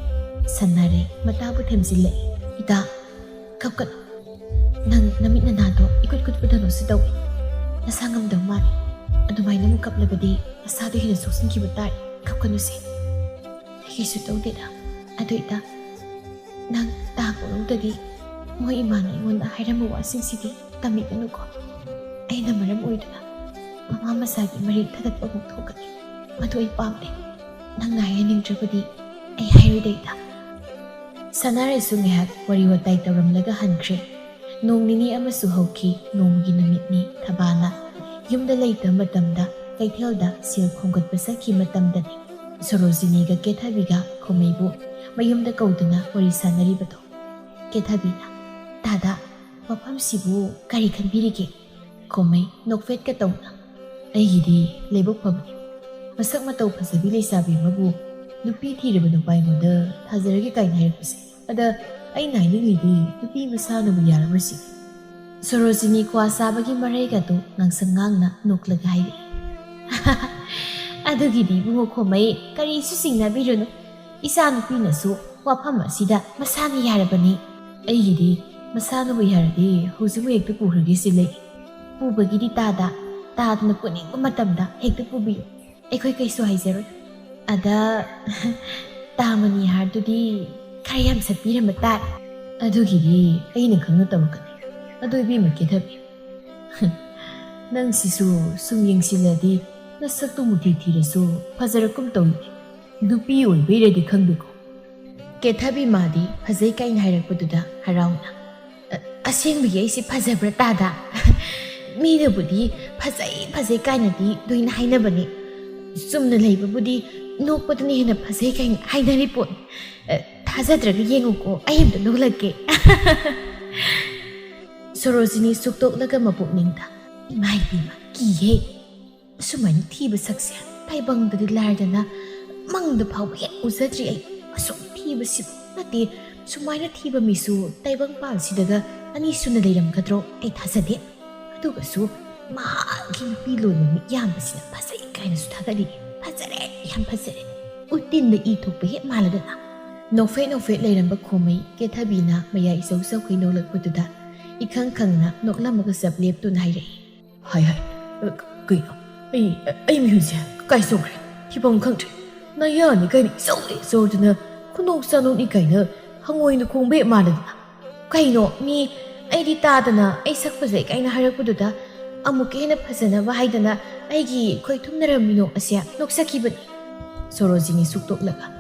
ꯁꯟꯅꯔꯦ ꯃꯇꯥꯕꯨ ꯊꯦꯝꯖꯤꯜꯂꯛꯏ ꯏꯇꯥ ꯀꯞꯀꯅꯨ ꯅꯪ ꯅꯃꯤꯠ ꯅꯅꯥꯗꯣ ꯏꯀꯨꯠ ꯀꯨꯠꯄꯗꯅꯣꯁꯨ ꯇꯧꯏ ꯅꯁꯥ ꯉꯝꯗꯧ ꯃꯥꯜꯂꯤ ꯑꯗꯨꯃꯥꯏꯅ ꯑꯃꯨꯛ ꯀꯞꯂꯕꯗꯤ ꯅꯁꯥꯗꯣ ꯍꯦꯟꯅ ꯁꯣꯛꯆꯤꯟꯈꯤꯕ ꯇꯥꯔꯦ ꯀꯞꯀꯅꯨꯁꯦ ꯑꯩꯒꯤꯁꯨ ꯇꯧꯗꯦꯗ ꯑꯗꯨ ꯏꯇꯥ ꯅꯪ ꯇꯥ ꯀꯣꯔꯧꯗꯒꯤ ꯃꯣꯏ ꯏꯃꯥꯅ ꯑꯩꯉꯣꯟꯗ ꯍꯥꯏꯔꯝꯕ ꯋꯥꯁꯤꯡꯁꯤꯗꯤ ꯇꯝꯕꯤꯒꯅꯨꯀꯣ ꯑꯩꯅ ꯃꯔꯝ ꯑꯣꯏꯗꯨꯅ ꯃꯃꯥ ꯃꯆꯥꯒꯤ ꯃꯔꯤ ꯊꯗꯠꯄ ꯑꯃꯨꯛ ꯊꯣꯛꯀꯅꯤ ꯃꯗꯨ ꯑꯩ ꯄꯥꯝꯗꯦ ꯅꯪꯅ ꯍꯥꯏꯍꯟꯅꯤꯡꯗ꯭ꯔꯕꯗꯤ ꯑꯩ ꯍꯥꯏꯔꯣꯏꯗ ꯏꯇꯥ ꯁꯅꯥꯔꯩꯁꯨ ꯉꯥꯏꯍꯥꯛ ꯋꯥꯔꯤ ꯋꯥꯇꯥꯏ ꯇꯧꯔꯝꯂꯒ ꯍꯟꯈ꯭ꯔꯦ ꯅꯣꯡ ꯅꯤꯅꯤ ꯑꯃꯁꯨ ꯍꯧꯈꯤ ꯅꯣꯡꯃꯒꯤ ꯅꯨꯃꯤꯠꯅꯤ ꯊꯕꯥꯅ ꯌꯨꯝꯗ ꯂꯩꯇꯕ ꯃꯇꯝꯗ ꯀꯩꯊꯦꯜꯗ ꯁꯦꯜ ꯈꯣꯝꯒꯠꯄ ꯆꯠꯈꯤ ꯃꯇꯝꯗꯅꯤ ꯁꯣꯔꯣꯖꯤꯅꯤꯒ ꯀꯦꯊꯕꯤꯒ ꯈꯣꯃꯩꯕꯨ ꯃꯌꯨꯝꯗ ꯀꯧꯗꯨꯅ ꯋꯥꯔꯤ ꯁꯥꯟꯅꯔꯤꯕꯗꯣ ꯀꯦꯊꯕꯤꯅ ꯗꯥꯗꯥ ꯃꯐꯝꯁꯤꯕꯨ ꯀꯔꯤ ꯈꯟꯕꯤꯔꯤꯒꯦ ꯈꯣꯃꯩ ꯅꯣꯛꯐꯦꯠꯀ ꯇꯧꯅ ꯑꯩꯒꯤꯗꯤ ꯂꯥꯏꯕꯛ ꯐꯕꯅꯤ ꯃꯁꯛ ꯃꯇꯧ ꯐꯖꯕꯤ ꯂꯩꯁꯥꯕꯤ ꯑꯃꯕꯨ ꯅꯨꯄꯤ ꯊꯤꯔꯕ ꯅꯨꯄꯥ ꯑꯩꯉꯣꯟꯗ ꯊꯥꯖꯔꯒꯦ ꯀꯥꯏꯅ ꯍꯥꯏꯔꯛꯄꯁꯦ ꯑꯗ ꯑꯩꯅ ꯍꯥꯏꯅꯤꯡꯂꯤꯗꯤ ꯅꯨꯄꯤ ꯃꯁꯥꯅꯕꯨ ꯌꯥꯔꯕ꯭ꯔꯁꯤ ꯁꯣꯔꯣꯖꯤꯅꯤ ꯀ꯭ꯋꯥ ꯆꯥꯕꯒꯤ ꯃꯔꯩꯒꯗꯨ ꯉꯥꯡꯁꯪ ꯉꯥꯡꯅ ꯅꯣꯛꯂꯒ ꯍꯥꯏꯔꯛꯏ ꯑꯗꯨꯒꯤꯗꯤ ꯏꯕꯨꯡꯉꯣ ꯈꯣꯃꯩ ꯀꯔꯤꯁꯨ ꯆꯤꯡꯅꯕꯤꯔꯨꯅꯨ ꯏꯆꯥ ꯅꯨꯄꯤꯅꯁꯨ ꯋꯥꯐꯝ ꯑꯁꯤꯗ ꯃꯁꯥꯅ ꯌꯥꯔꯕꯅꯤ ꯑꯩꯒꯤꯗꯤ ꯃꯁꯥꯅꯕꯨ ꯌꯥꯔꯗꯤ ꯍꯧꯖꯤꯛꯕꯨ ꯍꯦꯛꯇ ꯄꯨꯈ꯭ꯔꯒꯦ ꯁꯤ ꯂꯩ ꯄꯨꯕꯒꯤꯗꯤ ꯇꯥꯗꯅ ꯄꯨꯅꯤꯡꯕ ꯃꯇꯝꯗ ꯍꯦꯛꯇ ꯄꯨꯕꯤꯌꯨ ꯑꯩꯈꯣꯏ ꯀꯩꯁꯨ ꯍꯥꯏꯖꯔꯣꯏ ꯑꯗ ꯇꯥꯃꯅꯤ ꯍꯥꯔꯗꯨꯗꯤ ꯈꯔ ꯌꯥꯝ ꯁꯠꯄꯤꯔꯝꯕ ꯇꯥꯔꯦ ꯑꯗꯨꯒꯤꯗꯤ ꯑꯩꯅ ꯈꯪꯅ ꯇꯧꯔꯛꯀꯅꯤ ꯑꯗꯨ ꯏꯕꯦꯝꯃ ꯀꯦꯊꯕꯤ ꯅꯪꯁꯤꯁꯨ ꯁꯨꯝ ꯌꯦꯡꯁꯤꯜꯂꯗꯤ ꯅꯁꯛꯇꯨ ꯃꯨꯊꯤ ꯊꯤꯔꯁꯨ ꯐꯖꯔꯛꯀꯨꯝ ꯇꯧꯏ ꯅꯨꯄꯤ ꯑꯣꯏꯕꯩꯔꯗꯤ ꯈꯪꯗꯦꯀꯣ ꯀꯦꯊꯕꯤ ꯃꯥꯗꯤ ꯐꯖꯩ ꯀꯥꯏꯅ ꯍꯥꯏꯔꯛꯄꯗꯨꯗ ꯍꯔꯥꯎꯅ ꯑꯁꯦꯡꯕꯒꯤ ꯑꯩꯁꯦ ꯐꯖꯕ꯭ꯔꯥ ꯇꯥꯗ ꯃꯤꯅꯕꯨꯗꯤ ꯐꯖꯩ ꯀꯥꯏꯅꯗꯤ ꯂꯣꯏꯅ ꯍꯥꯏꯅꯕꯅꯤ ꯆꯨꯝꯅ ꯂꯩꯕꯕꯨꯗꯤ ꯅꯣꯛꯄꯗꯨꯅ ꯍꯦꯟꯅ ꯐꯖꯩ ꯀꯥꯏꯅ ꯍꯥꯏꯅꯔꯤ ꯄꯣꯠꯅꯤ ꯊꯥꯖꯗ꯭ꯔꯒ ꯌꯦꯡꯉꯨꯀꯣ ꯑꯩ ꯑꯝꯇ ꯅꯣꯛꯂꯛꯀꯦ ꯁꯣꯔꯣꯖꯤꯅꯤ ꯁꯨꯛꯇꯣꯛꯂꯒ ꯃꯄꯨꯛꯅꯤꯡꯗ ꯏꯃꯥꯏꯕꯦꯝꯃ ꯀꯤꯍꯦ ꯑꯁꯨꯃꯥꯏꯅ ꯊꯤꯕ ꯁꯛꯁꯦ ꯇꯥꯏꯕꯪꯗꯗꯤ ꯂꯥꯏꯔꯗꯅ ꯃꯪꯗ ꯐꯥꯎꯕ ꯍꯦꯛ ꯎꯖꯗ꯭ꯔꯤ ꯑꯩ ꯑꯁꯨꯛ ꯊꯤꯕꯁꯤꯕꯨ ꯅꯠꯇꯦ ꯁꯨꯃꯥꯏꯅ ꯊꯤꯕ ꯃꯤꯁꯨ ꯇꯥꯏꯕꯪꯄꯥꯜꯁꯤꯗꯒ ꯑꯅꯤ ꯁꯨꯅ ꯂꯩꯔꯝꯒꯗ꯭ꯔꯣ ꯑꯩ ꯊꯥꯖꯗꯦ ꯑꯗꯨꯒꯁꯨ ꯃꯥꯒꯤ ꯅꯨꯄꯤ ꯂꯣꯟꯕ ꯃꯤ ꯌꯥꯝꯕꯁꯤꯅ ꯐꯖꯩ ꯀꯥꯏꯅꯁꯨ ꯊꯥꯒꯠꯂꯤ ꯐꯖꯔꯦ ꯌꯥꯝ ꯐꯖꯔꯦ ꯎꯇꯤꯟꯗ ꯏ ꯊꯣꯛꯄ ꯍꯦꯛ ꯃꯥꯜꯂꯗꯅ ꯅꯣꯛꯐꯦꯠ ꯂꯩꯔꯝꯕ ꯈꯣꯃꯩ ꯀꯦꯊꯕꯤꯅ ꯃꯌꯥ ꯏꯆꯧ ꯆꯧꯈꯩ ꯅꯣꯛꯂꯛꯄꯗꯨꯗ ꯏꯈꯪ ꯈꯪꯅ ꯅꯣꯛꯂꯝꯃꯒ ꯆꯞ ꯂꯦꯞꯇꯨꯅ ꯍꯥꯏꯔꯛꯏ ꯍꯥꯏ Kino, ai music, kai songre, Hibong country. Nayan, Kai, so to the Kuno Sanu Nikaina, Hangoin the Kumbe Madana. Kaino, me, Editadana, a Sakpazek, and Harapuduta, Amukena Pasana, Vaidana, Aigi, Quaitumnaramino, Asia, Noxaki, but Sorosini Suktok Laka.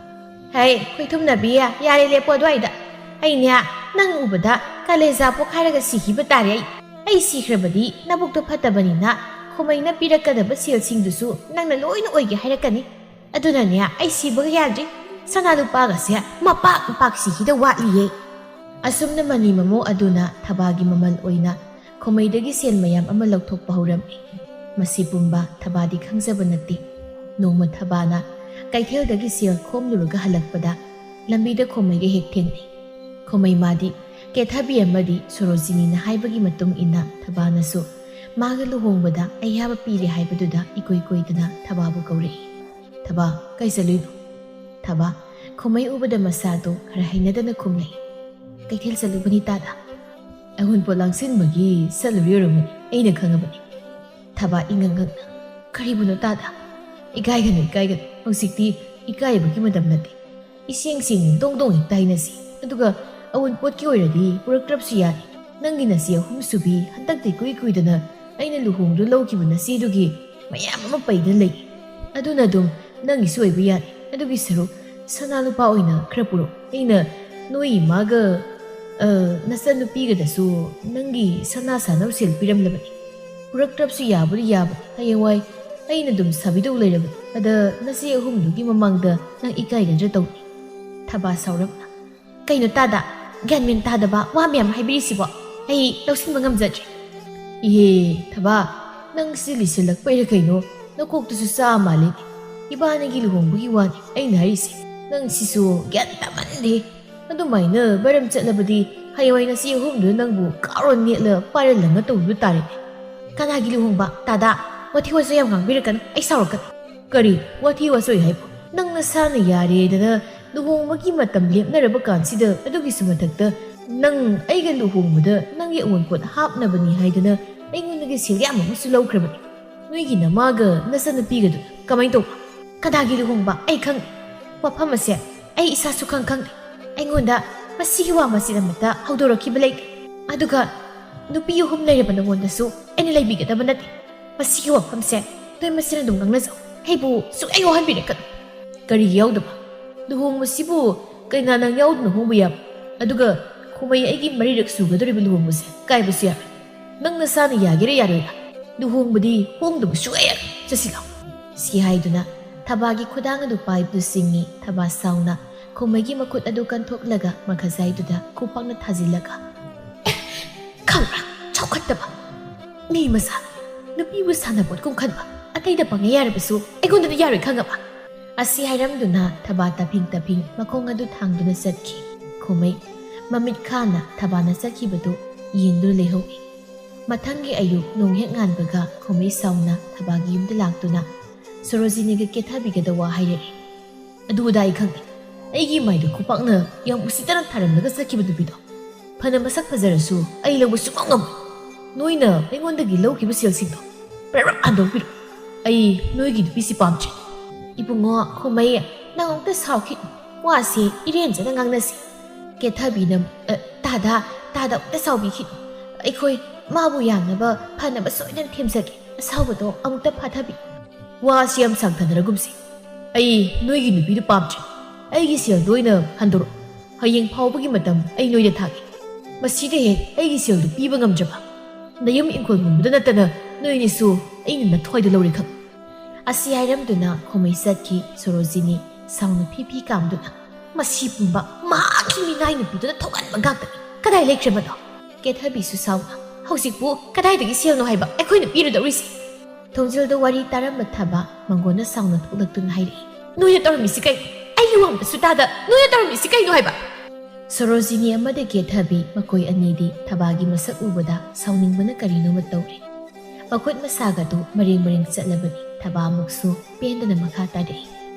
Hey, Quaitumna Bia, Yari Lepodoida. Ainya, Nang Ubada, Kaleza Pokaraga Siki Batari. I see her body, Nabuk to Patabanina, Homaina Pirakada Basil Sing the Su, Nangaloin Oigi Harakani. Adunania, I see Boyadi, Sanadu Pagasia, Mapa Paxi, the Watli. Asum the Manimamo Aduna, Tabagi Mamal Oina, Komaidagi Sen Mayam Amalok Pahuram, Masipumba, Tabadi Kangsabanati, Noma Tabana, Kaitel the Gisil, Com Luruga Halakpada, Lambida Komagi Hekini, Komai Madi, Ketabi and Madi, Sorosini, Haibagi Matum Ina, Tabana so, Magalu Hombada, I have a pili Haibaduda, Ikoidana, Tababu Gori. Taba, Kaisalu. Taba, Komay over the Masado, Karahina than a Kumlay. Kaitil Salubanitada. I won't put lang sin magi, Salurum, ain't a kangabani. Taba Ingang, Karibunotada. Igaigan, Osikti, Ikai Bakimadamati. Ising sing, don't dynasty. Aduga, I won't put you already, Purakrapsia. Nanginasi, whom subi, Hantakti Kuidana, Aina Luhum, the Loki when the Sidugi, Mayama pay the lake. Adunadum. Nangi suay biyan, adugi saro, sanalu pa oina, krapuro, ina, nui maga, nasan nupiga da su, nangi sana sanaw silpiram labani. Purak su yaburi yabani, hayaway, ay nadum sabido ulayraban, ada nasi ahumdugi mamangda nang ikay na jataw ni. Taba saurap na. Kaino tada, ganmin tada ba, wamiyam haibirisi ba, ay lausin mangamzadri. Ihe, taba, nang silisilak pa ira kaino, nakukto sa amalin. Iba na giluhong buhiwan ay narisi. Nang siso, gyat naman di. Nadumay na, baram sa labadi, hayaway na siya humdo nang bu, karon niya la, para lang na tulo tari. Kana giluhong ba, tada, watiwa sa yam kang birakan, ay sarok ka. Kari, watiwa sa ihay po. Nang nasana yari na luhong magimatamlip na rabakan sida, adugi sumatagta, nang ay galuhong mo da, nang yawan po hap na banihay na, ay ngun nagasilya mo masulaw krabani. Nui ginamaga, nasa napiga doon, kamay to. Kadagi luhong ba, ay kang, wapamasya, ay isa sukang kang, ay ngunda, masihiwa masilamata, haudora kibalay. Aduga, nupiyo humnay na panangon na so, ay nilay bigat naman natin. Masihiwa pamsya, to'y masiradong nang nasaw, hay bu, so ayohan binakat. Kari yaw na ba? Luhong masibu, kay nanang yaw na humuyap. Aduga, kumay ay marirak suga doon luhong masya, kaya ba siya? Nang nasana yagiri-yari na, luhong madi, hong na masyuayar, sa silaw. Si Haido na, Tabagi kudang adu paip du singi, taba sauna, kumagi makut adu kantok laga, magkazay duda, kupang na tazilaga. Kamra, chokat ba? Ni masa, nabiwas sana bot kung kanba, at ay na pangyayari baso, ay kung nangyari ka nga ba? Asi Hairam du na, taba taping-taping, makong adu tang du na satki. Kumay, mamit ka na, taba na satki ba du, yin du leho. Matangi ayu, nung hiyangan baga, kumay sauna, tabagi yung dalag du na, Sorosini ga ketabi ga dawa hayari. Adu dai kang aigi mai da kupang na yang usitaran taram naga sakib du bido. Pana masak pazarasu ai lawu sukangam. Noina aingon da gilaw ki basil singdo. Pero ando bido. Ai noi gi bisi pamche. Ibungo khomai nang ta sauki wasi iren ja ngang na si. Ketabi nam tada ta saubi ki. Ai khoi mabu yang na ba pana ba soidan themsaki. Sauba do amukta phathabi. Wa siyam sangtanaragumsi. Ay, noigi nubido pamche. Ay gisiyal noina handoro. Hayeng paubagi matam ay noina thagi. Masida he ay gisiyal du piba ngamjaba. Nayam ingkol mumda natana noini su ay nana thoida lawri khak. Asi Hairam duna khomai satki Sorosini sauna pipi kam duna. Masipumba maaki minay nubido na thogan magagtani. Kaday lekshama do. Kethabi su sauna. Hausikbu kaday dagi siyal no haiba. Ay koy nubido dawrisi. Tongzil do wari taram mataba mangona sauna tulagtun hairi. Nuya tarmisi kay ayuam sutada nuya tarmisi kay no haiba. Sorosini amada kethabi makoy anidi tabagi masak ubada sauning mana karino matawri. Makut masaga do maring satlabani taba muksu penda na makata de.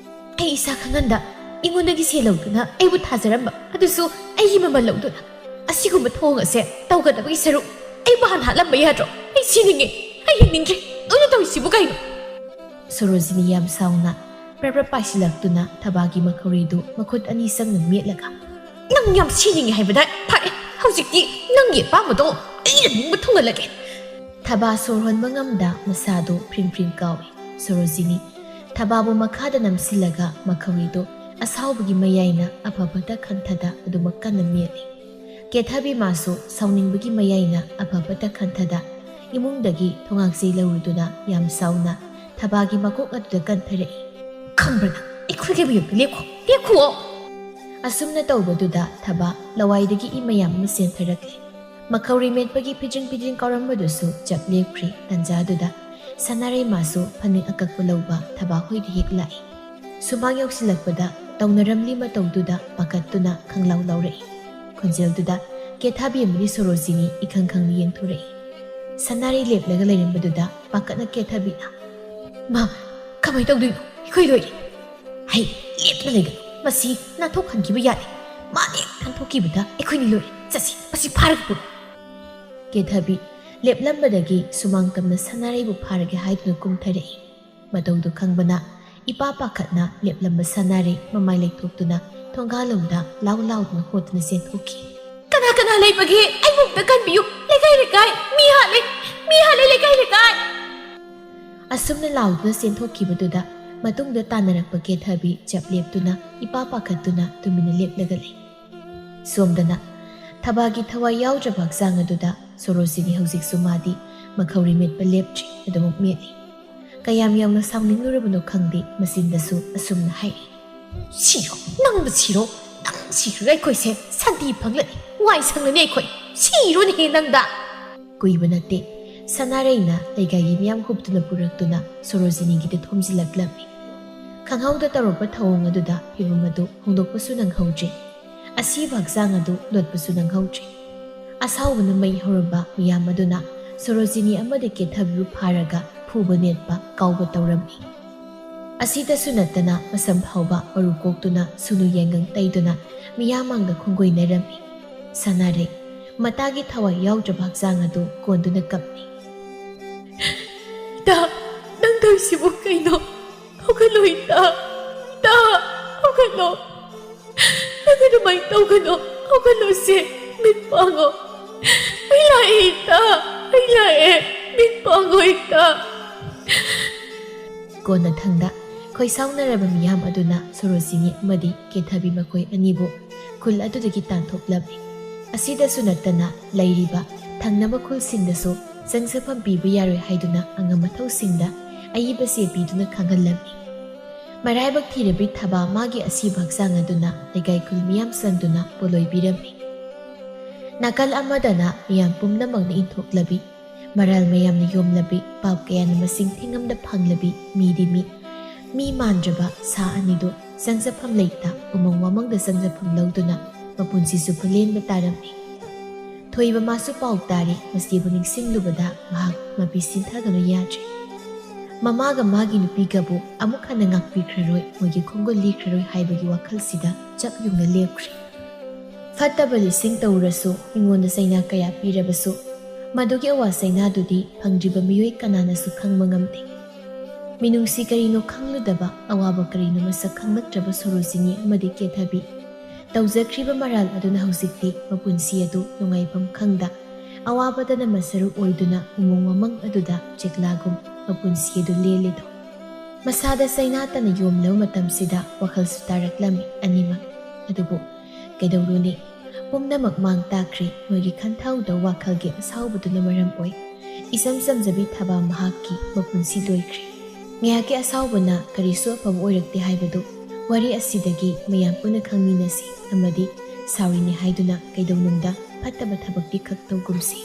Ay isa kanganda ingon nagi silaw na ay but hazaramba adusu ay mamalaw do na. Asigo mathong ase tawga da bagi saru ay bahan halam bayadro ay siningi ay ꯌꯦꯡꯅꯤꯡꯗ꯭ꯔꯦ ꯅꯣꯏꯅ ꯇꯧꯔꯤꯁꯤꯕꯨ ꯀꯩꯅꯣ ꯁꯣꯔꯣꯖꯤꯅꯤ ꯌꯥꯝ ꯁꯥꯎꯅ ꯄ꯭ꯔꯞ ꯄꯥꯏꯁꯤꯜꯂꯛꯇꯨꯅ ꯊꯕꯥꯒꯤ ꯃꯈꯧꯔꯤꯗꯨ ꯃꯈꯨꯠ ꯑꯅꯤ ꯆꯪꯅ ꯃꯦꯠꯂꯒ ꯅꯪ ꯌꯥꯝ ꯁꯤꯅꯤꯡꯉꯦ ꯍꯥꯏꯕꯗ ꯐꯔꯦ ꯍꯧꯖꯤꯛꯇꯤ ꯅꯪꯒꯤ ꯑꯄꯥꯝꯕꯗꯣ ꯑꯩꯅ ꯅꯤꯡꯕ ꯊꯨꯡꯍꯜꯂꯒꯦ ꯊꯕꯥ ꯁꯣꯔ ꯍꯣꯟꯕ ꯉꯝꯗ ꯃꯁꯥꯗꯣ ꯐ꯭ꯔꯤꯡ ꯐ꯭ꯔꯤꯡ ꯀꯥꯎꯏ ꯁꯣꯔꯣꯖꯤꯅꯤ ꯊꯕꯥꯕꯨ ꯃꯈꯥꯗ ꯅꯝꯁꯤꯜꯂꯒ ꯃꯈꯧꯔꯤꯗꯨ ꯑꯁꯥꯎꯕꯒꯤ ꯃꯌꯥꯏꯅ ꯑꯐꯕꯇ ꯈꯟꯊꯗ ꯑꯗꯨꯃꯛ ꯀꯟꯅ ꯃꯦꯠꯂꯤ ꯀꯦꯊꯕꯤ ꯃꯥꯁꯨ ꯁꯥꯎꯅꯤꯡꯕꯒꯤ ꯃꯌꯥꯏꯅ ꯑꯐꯕꯇ ꯈꯟꯊꯗ ꯏꯃꯨꯡꯗꯒꯤ ꯊꯣꯉꯥꯛꯆꯩ ꯂꯧꯔꯨꯗꯨꯅ ꯌꯥꯝ ꯁꯥꯎꯅ ꯊꯕꯥꯒꯤ ꯃꯀꯣꯛ ꯑꯗꯨꯗ ꯀꯟꯊꯔꯛꯏ ꯈꯪꯕ꯭ꯔ ꯅꯪ ꯑꯩꯈꯣꯏꯒꯤ ꯃꯌꯨꯝꯗ ꯂꯦꯞꯈꯨꯑꯣ ꯑꯁꯨꯝꯅ ꯇꯧꯕꯗꯨꯗ ꯊꯕꯥ ꯂꯋꯥꯏꯗꯒꯤ ꯏ ꯃꯌꯥꯝ ꯑꯃ ꯆꯦꯟꯊꯔꯛꯂꯤ ꯃꯈꯧꯔꯤ ꯃꯦꯠꯄꯒꯤ ꯐꯤꯖꯤꯡ ꯀꯥꯎꯔꯝꯕꯗꯨꯁꯨ ꯆꯞ ꯂꯦꯞꯈ꯭ꯔꯤ ꯇꯟꯖꯥꯗꯨꯗ ꯁꯅꯥꯔꯩ ꯃꯥꯁꯨ ꯐꯅꯦꯛ ꯑꯀꯛꯄ ꯂꯧꯕ ꯊꯕꯥ ꯍꯣꯏꯗ ꯍꯦꯛ ꯂꯥꯛꯏ ꯁꯨꯃꯥꯡ ꯌꯧꯁꯤꯜꯂꯛꯄꯗ ꯇꯧꯅꯔꯝꯂꯤ ꯃꯇꯧꯗꯨꯗ ꯄꯥꯈꯠꯇꯨꯅ ꯈꯪꯂꯥꯎ ꯂꯥꯎꯔꯛꯏ ꯈꯣꯟꯖꯦꯜꯗꯨꯗ ꯀꯦꯊꯥꯕꯤ ꯑꯃꯗꯤ ꯁꯣꯔꯣꯖꯤꯅꯤ ꯏꯈꯪ ꯈꯪꯅ ꯌꯦꯡꯊꯣꯔꯛꯏ ꯁꯅꯥꯔꯩ ꯂꯦꯞꯂꯒ ꯂꯩꯔꯝꯕꯗꯨꯗ ꯄꯥꯈꯠꯅ ꯀꯦꯊꯕꯤꯅ ꯃꯥ ꯀꯃꯥꯏ ꯇꯧꯗꯣꯏꯅꯣ ꯑꯩꯈꯣꯏ ꯂꯣꯏꯔꯦ ꯍꯩ ꯂꯦꯞꯇꯅ ꯂꯩꯒꯅꯨ ꯃꯁꯤ ꯅꯥꯟꯊꯣꯛꯍꯟꯈꯤꯕ ꯌꯥꯗꯦ ꯃꯥꯅꯦ ꯅꯥꯟꯊꯣꯛꯈꯤꯕꯗ ꯑꯩꯈꯣꯏꯅꯤ ꯂꯣꯏꯔꯦ ꯆꯠꯁꯤ ꯃꯁꯤ ꯐꯥꯔꯒ ꯄꯨꯔꯛꯎ ꯀꯦꯊꯕꯤ ꯂꯦꯞꯂꯝꯕꯗꯒꯤ ꯁꯨꯃꯥꯡ ꯇꯝꯅ ꯁꯅꯥꯔꯩꯕꯨ ꯐꯥꯔꯒꯦ ꯍꯥꯏꯗꯨꯅ ꯀꯨꯝꯊꯔꯛꯏ ꯃꯇꯧꯗꯨ ꯈꯪꯕꯅ ꯏꯄꯥ ꯄꯥꯈꯠꯅ ꯂꯦꯞꯂꯝꯕ ꯁꯅꯥꯔꯩ ꯃꯃꯥꯏ ꯂꯩꯊꯣꯛꯇꯨꯅ ꯊꯣꯡꯒꯥꯜꯂꯣꯝꯗ ꯂꯥꯎ ꯂꯥꯎꯗꯨꯅ ꯍꯣꯠꯇꯨꯅ ꯆꯦꯟꯊꯣꯛꯈꯤ ꯀꯅꯥ ꯂꯩꯕꯒꯦ ꯑꯩꯕꯨ ꯑꯝꯇ ꯀꯟꯕꯤꯌꯨ ꯂꯩꯀꯥꯏ ꯃꯤ ꯍꯥꯠꯂꯦ ꯂꯩꯀꯥꯏ ꯑꯁꯨꯝꯅ ꯂꯥꯎꯗꯨꯅ ꯆꯦꯟꯊꯣꯛꯈꯤꯕꯗꯨꯗ ꯃꯇꯨꯡꯗ ꯇꯥꯟꯅꯔꯛꯄ ꯀꯦꯊꯕꯤ ꯆꯞ ꯂꯦꯞꯇꯨꯅ ꯏꯄꯥ ꯄꯥꯈꯠꯇꯨꯅ ꯇꯨꯃꯤꯟꯅ ꯂꯦꯞꯂꯒ ꯂꯩ ꯁꯣꯝꯗꯅ ꯊꯕꯥꯒꯤ ꯊꯋꯥꯏ ꯌꯥꯎꯗ꯭ꯔꯕ ꯍꯛꯆꯥꯡ ꯑꯗꯨꯗ ꯁꯣꯔꯣꯖꯤꯅꯤ ꯍꯧꯖꯤꯛꯁꯨ ꯃꯥꯗꯤ ꯃꯈꯧꯔꯤ ꯃꯦꯠꯄ ꯂꯦꯞꯇ꯭ꯔꯤ ꯑꯗꯨꯃꯛ ꯃꯦꯠꯂꯤ ꯀꯌꯥꯝ ꯌꯥꯝꯅ ꯁꯥꯎꯅꯤꯡꯂꯨꯔꯕꯅꯣ ꯈꯪꯗꯦ ꯃꯆꯤꯟꯗꯁꯨ ꯑꯁꯨꯝꯅ ꯍꯥꯏꯔꯤ ꯁꯤꯔꯣ ꯅꯪꯕꯨ ꯁꯤꯔꯣ ꯅꯪ ꯁꯤꯈ꯭ꯔꯒ ꯑꯩꯈꯣꯏꯁꯦ ꯁꯟꯊꯤ ꯐꯪꯂꯅꯤ ꯋꯥꯏ ꯁꯪꯂꯅꯤ ꯑꯩꯈꯣꯏ ꯁꯤꯔꯣꯅꯦꯍꯦ ꯅꯪꯗ ꯀꯨꯏꯕ ꯅꯠꯇꯦ ꯁꯅꯥꯔꯩꯅ ꯂꯩꯀꯥꯏꯒꯤ ꯃꯤꯌꯥꯝ ꯍꯨꯞꯇꯨꯅ ꯄꯨꯔꯛꯇꯨꯅ ꯁꯣꯔꯣꯖꯤꯅꯤꯒꯤꯗ ꯊꯣꯝꯖꯤꯜꯂꯛꯂꯝꯃꯤ ꯈꯪꯍꯧꯗ ꯇꯧꯔꯛꯄ ꯊꯧꯑꯣꯡ ꯑꯗꯨꯗ ꯐꯤꯕꯝ ꯑꯗꯨ ꯍꯣꯡꯗꯣꯛꯄꯁꯨ ꯅꯪꯍꯧꯗ꯭ꯔꯦ ꯑꯁꯤꯕ ꯍꯛꯆꯥꯡ ꯑꯗꯨ ꯂꯣꯠꯄꯁꯨ ꯅꯪꯍꯧꯗ꯭ꯔꯦ ꯑꯁꯥꯎꯕꯅ ꯃꯩ ꯍꯧꯔꯕ ꯃꯤꯌꯥꯝ ꯑꯗꯨꯅ ꯁꯣꯔꯣꯖꯤꯅꯤ ꯑꯃꯗꯤ ꯀꯦꯊꯕꯤꯕꯨ ꯐꯥꯔꯒ ꯐꯨꯕ ꯅꯦꯠꯄ ꯀꯥꯎꯕ ꯇꯧꯔꯝꯃꯤ ꯑꯁꯤꯗꯁꯨ ꯅꯠꯇꯅ ꯃꯁꯝ ꯐꯥꯎꯕ ꯃꯔꯨ ꯀꯣꯛꯇꯨꯅ ꯁꯨꯅꯨ ꯌꯦꯡꯒꯪ ꯇꯩꯗꯨꯅ ꯃꯤꯌꯥꯝꯃꯥꯡꯗ ꯈꯣꯡꯒꯣꯏꯅꯔꯝꯃꯤ ꯁꯅꯥꯔꯩ ꯃꯇꯥꯒꯤ ꯊꯋꯥꯏ ꯌꯥꯎꯗ꯭ꯔꯕ ꯍꯛꯆꯥꯡ ꯑꯗꯨ ꯀꯣꯟꯗꯨꯅ ꯀꯞꯂꯤ ꯏꯇꯥ ꯅꯪ ꯇꯧꯔꯤꯁꯤꯕꯨ ꯀꯩꯅꯣ ꯍꯧꯒꯠꯂꯣ ꯏꯇꯥ ꯍꯧꯒꯠꯂꯣ ꯅꯪ ꯑꯗꯨꯃꯥꯏꯅ ꯇꯧꯒꯅꯣ ꯍꯧꯒꯠꯂꯣꯁꯦ ꯃꯤꯠ ꯄꯥꯡꯉꯣ ꯑꯩ ꯂꯥꯛꯑꯦ ꯏꯇꯥ ꯑꯩ ꯂꯥꯛꯑꯦ ꯃꯤꯠ ꯄꯥꯡꯉꯣ ꯏꯇꯥ ꯀꯣꯟꯅ ꯊꯪꯗ ꯈꯣꯏꯁꯥꯎꯅꯔꯕ ꯃꯤꯌꯥꯝ ꯑꯗꯨꯅ ꯁꯣꯔꯣꯖꯤꯅꯤ ꯑꯃꯗꯤ ꯀꯦꯊꯕꯤ ꯃꯈꯣꯏ ꯑꯅꯤꯕꯨ ꯈꯨꯜ ꯑꯗꯨꯗꯒꯤ ꯇꯥꯟꯊꯣꯛꯂꯝꯃꯤ ꯑꯁꯤꯗꯁꯨ ꯅꯠꯇꯅ ꯂꯩꯔꯤꯕ ꯊꯪꯅꯕ ꯈꯨꯜꯁꯤꯡꯗꯁꯨ ꯆꯪꯖꯐꯝ ꯄꯤꯕ ꯌꯥꯔꯣꯏ ꯍꯥꯏꯗꯨꯅ ꯑꯉꯝ ꯑꯊꯧꯁꯤꯡꯗ ꯑꯏꯕ ꯆꯦ ꯄꯤꯗꯨꯅ ꯈꯪꯍꯜꯂꯝꯃꯤ ꯃꯔꯥꯏꯕꯛ ꯊꯤꯔꯕꯤ ꯊꯕꯥ ꯃꯥꯒꯤ ꯑꯁꯤꯕ ꯍꯛꯆꯥꯡ ꯑꯗꯨꯅ ꯂꯩꯀꯥꯏ ꯈꯨꯜ ꯃꯤꯌꯥꯝ ꯆꯪꯗꯨꯅ ꯄꯣꯂꯣꯏꯕꯤꯔꯝꯃꯤ ꯅꯥꯀꯜ ꯑꯃꯗꯅ ꯃꯤꯌꯥꯝ ꯄꯨꯝꯅꯃꯛꯅ ꯏꯟꯊꯣꯛꯂꯕꯤ ꯃꯔꯥꯜ ꯃꯌꯥꯝꯅ ꯌꯣꯝꯂꯕꯤ ꯄꯥꯞ ꯀꯌꯥꯅ ꯃꯁꯤꯡ ꯊꯤꯉꯝꯗ ꯐꯪꯂꯕꯤ ꯃꯤꯗꯤ ꯃꯤ ꯃꯥꯟꯗ꯭ꯔꯕ ꯁꯥ ꯑꯅꯤꯗꯨ ꯆꯪꯖꯐꯝ ꯂꯩꯇ ꯎꯃꯪ ꯋꯥꯃꯪꯗ ꯆꯪꯖꯐꯝ ꯂꯧꯗꯨꯅ ꯃꯄꯨꯟꯁꯤꯁꯨ ꯐꯨꯂꯦꯟꯕ ꯇꯥꯔꯝꯃꯤ ꯊꯣꯏꯕ ꯃꯥꯁꯨ ꯄꯥꯎ ꯇꯥꯔꯤ ꯃꯁꯤꯕꯨ ꯅꯤꯡꯁꯤꯡꯂꯨꯕꯗ ꯃꯍꯥꯛ ꯃꯄꯤ ꯁꯤꯟꯊꯒꯅꯨ ꯌꯥꯗ꯭ꯔꯦ ꯃꯃꯥꯒ ꯃꯥꯒꯤ ꯅꯨꯄꯤꯒꯕꯨ ꯑꯃꯨꯛ ꯍꯟꯅ ꯉꯥꯛꯄꯤꯈ꯭ꯔꯔꯣꯏ ꯃꯣꯏꯒꯤ ꯈꯣꯡꯒꯨꯜ ꯂꯤꯈ꯭ꯔꯔꯣꯏ ꯍꯥꯏꯕꯒꯤ ꯋꯥꯈꯜꯁꯤꯗ ꯆꯞ ꯌꯨꯡꯅ ꯂꯦꯞꯈ꯭ꯔꯦ ꯐꯠꯇꯕ ꯂꯤꯁꯤꯡ ꯇꯧꯔꯁꯨ ꯃꯤꯉꯣꯟꯗ ꯆꯩꯅꯥ ꯀꯌꯥ ꯄꯤꯔꯕꯁꯨ ꯃꯗꯨꯒꯤ ꯑꯋꯥ ꯆꯩꯅꯥꯗꯨꯗꯤ ꯐꯪꯗ꯭ꯔꯤꯕ ꯃꯤꯑꯣꯏ ꯀꯅꯥꯅꯁꯨ ꯈꯪꯕ ꯉꯝꯗꯦ ꯃꯤꯅꯨꯡꯁꯤ ꯀꯔꯤꯅꯣ ꯈꯪꯂꯨꯗꯕ ꯑꯋꯥꯕ ꯀꯔꯤꯅꯣ ꯃꯁꯛ ꯈꯪꯂꯛꯇ꯭ꯔꯕ ꯁꯣꯔꯣꯖꯤꯅꯤ ꯑꯃꯗꯤ ꯀꯦꯊꯕꯤ ꯇꯧꯖꯈ꯭ꯔꯤꯕ ꯃꯔꯥꯜ ꯑꯗꯨꯅ ꯍꯧꯖꯤꯛꯇꯤ ꯃꯄꯨꯟꯁꯤ ꯑꯗꯨ ꯅꯨꯡꯉꯥꯏꯐꯝ ꯈꯪꯗ ꯑꯋꯥꯕꯗꯅ ꯃꯁꯔꯨ ꯑꯣꯏꯗꯨꯅ ꯎꯃꯪ ꯋꯥꯃꯪ ꯑꯗꯨꯗ ꯆꯦꯛꯂꯥꯒꯨꯝ ꯃꯄꯨꯟꯁꯤ ꯑꯗꯨ ꯂꯦꯜꯂꯤꯗꯣ ꯃꯁꯥꯗ ꯆꯩꯅꯥꯇꯅ ꯌꯣꯝꯂꯕ ꯃꯇꯝꯁꯤꯗ ꯋꯥꯈꯜꯁꯨ ꯇꯥꯔꯛꯂꯝꯃꯤ ꯑꯅꯤꯃꯛ ꯑꯗꯨꯕꯨ ꯀꯩꯗꯧꯔꯨꯅꯤ ꯄꯨꯝꯅꯃꯛ ꯃꯥꯡ ꯇꯥꯈ꯭ꯔꯤ ꯃꯣꯏꯒꯤ ꯈꯟꯊꯍꯧꯗ ꯋꯥꯈꯜꯒꯤ ꯑꯁꯥꯎꯕꯗꯨꯅ ꯃꯔꯝ ꯑꯣꯏ ꯏꯆꯝ ꯆꯝꯖꯕꯤ ꯊꯕꯥ ꯃꯍꯥꯛꯀꯤ ꯃꯄꯨꯟꯁꯤ ꯂꯣꯏꯈ꯭ꯔꯦ ꯉꯥꯏꯍꯥꯛꯀꯤ ꯑꯁꯥꯎꯕꯅ ꯀꯔꯤꯁꯨ ꯑꯐꯕ ꯑꯣꯏꯔꯛꯇꯦ ꯍꯥꯏꯕꯗꯨ ꯋꯥꯔꯤ ꯑꯁꯤꯗꯒꯤ ꯃꯌꯥꯝ ꯄꯨꯟꯅ ꯈꯪꯃꯤꯟꯅꯁꯤ ꯑꯃꯗꯤ ꯁꯥꯎꯔꯤꯅꯤ ꯍꯥꯏꯗꯨꯅ ꯀꯩꯗꯧꯅꯨꯡꯗ ꯐꯠꯇꯕ ꯊꯕꯛꯇꯤ ꯈꯛ ꯇꯧꯒꯨꯝꯁꯤ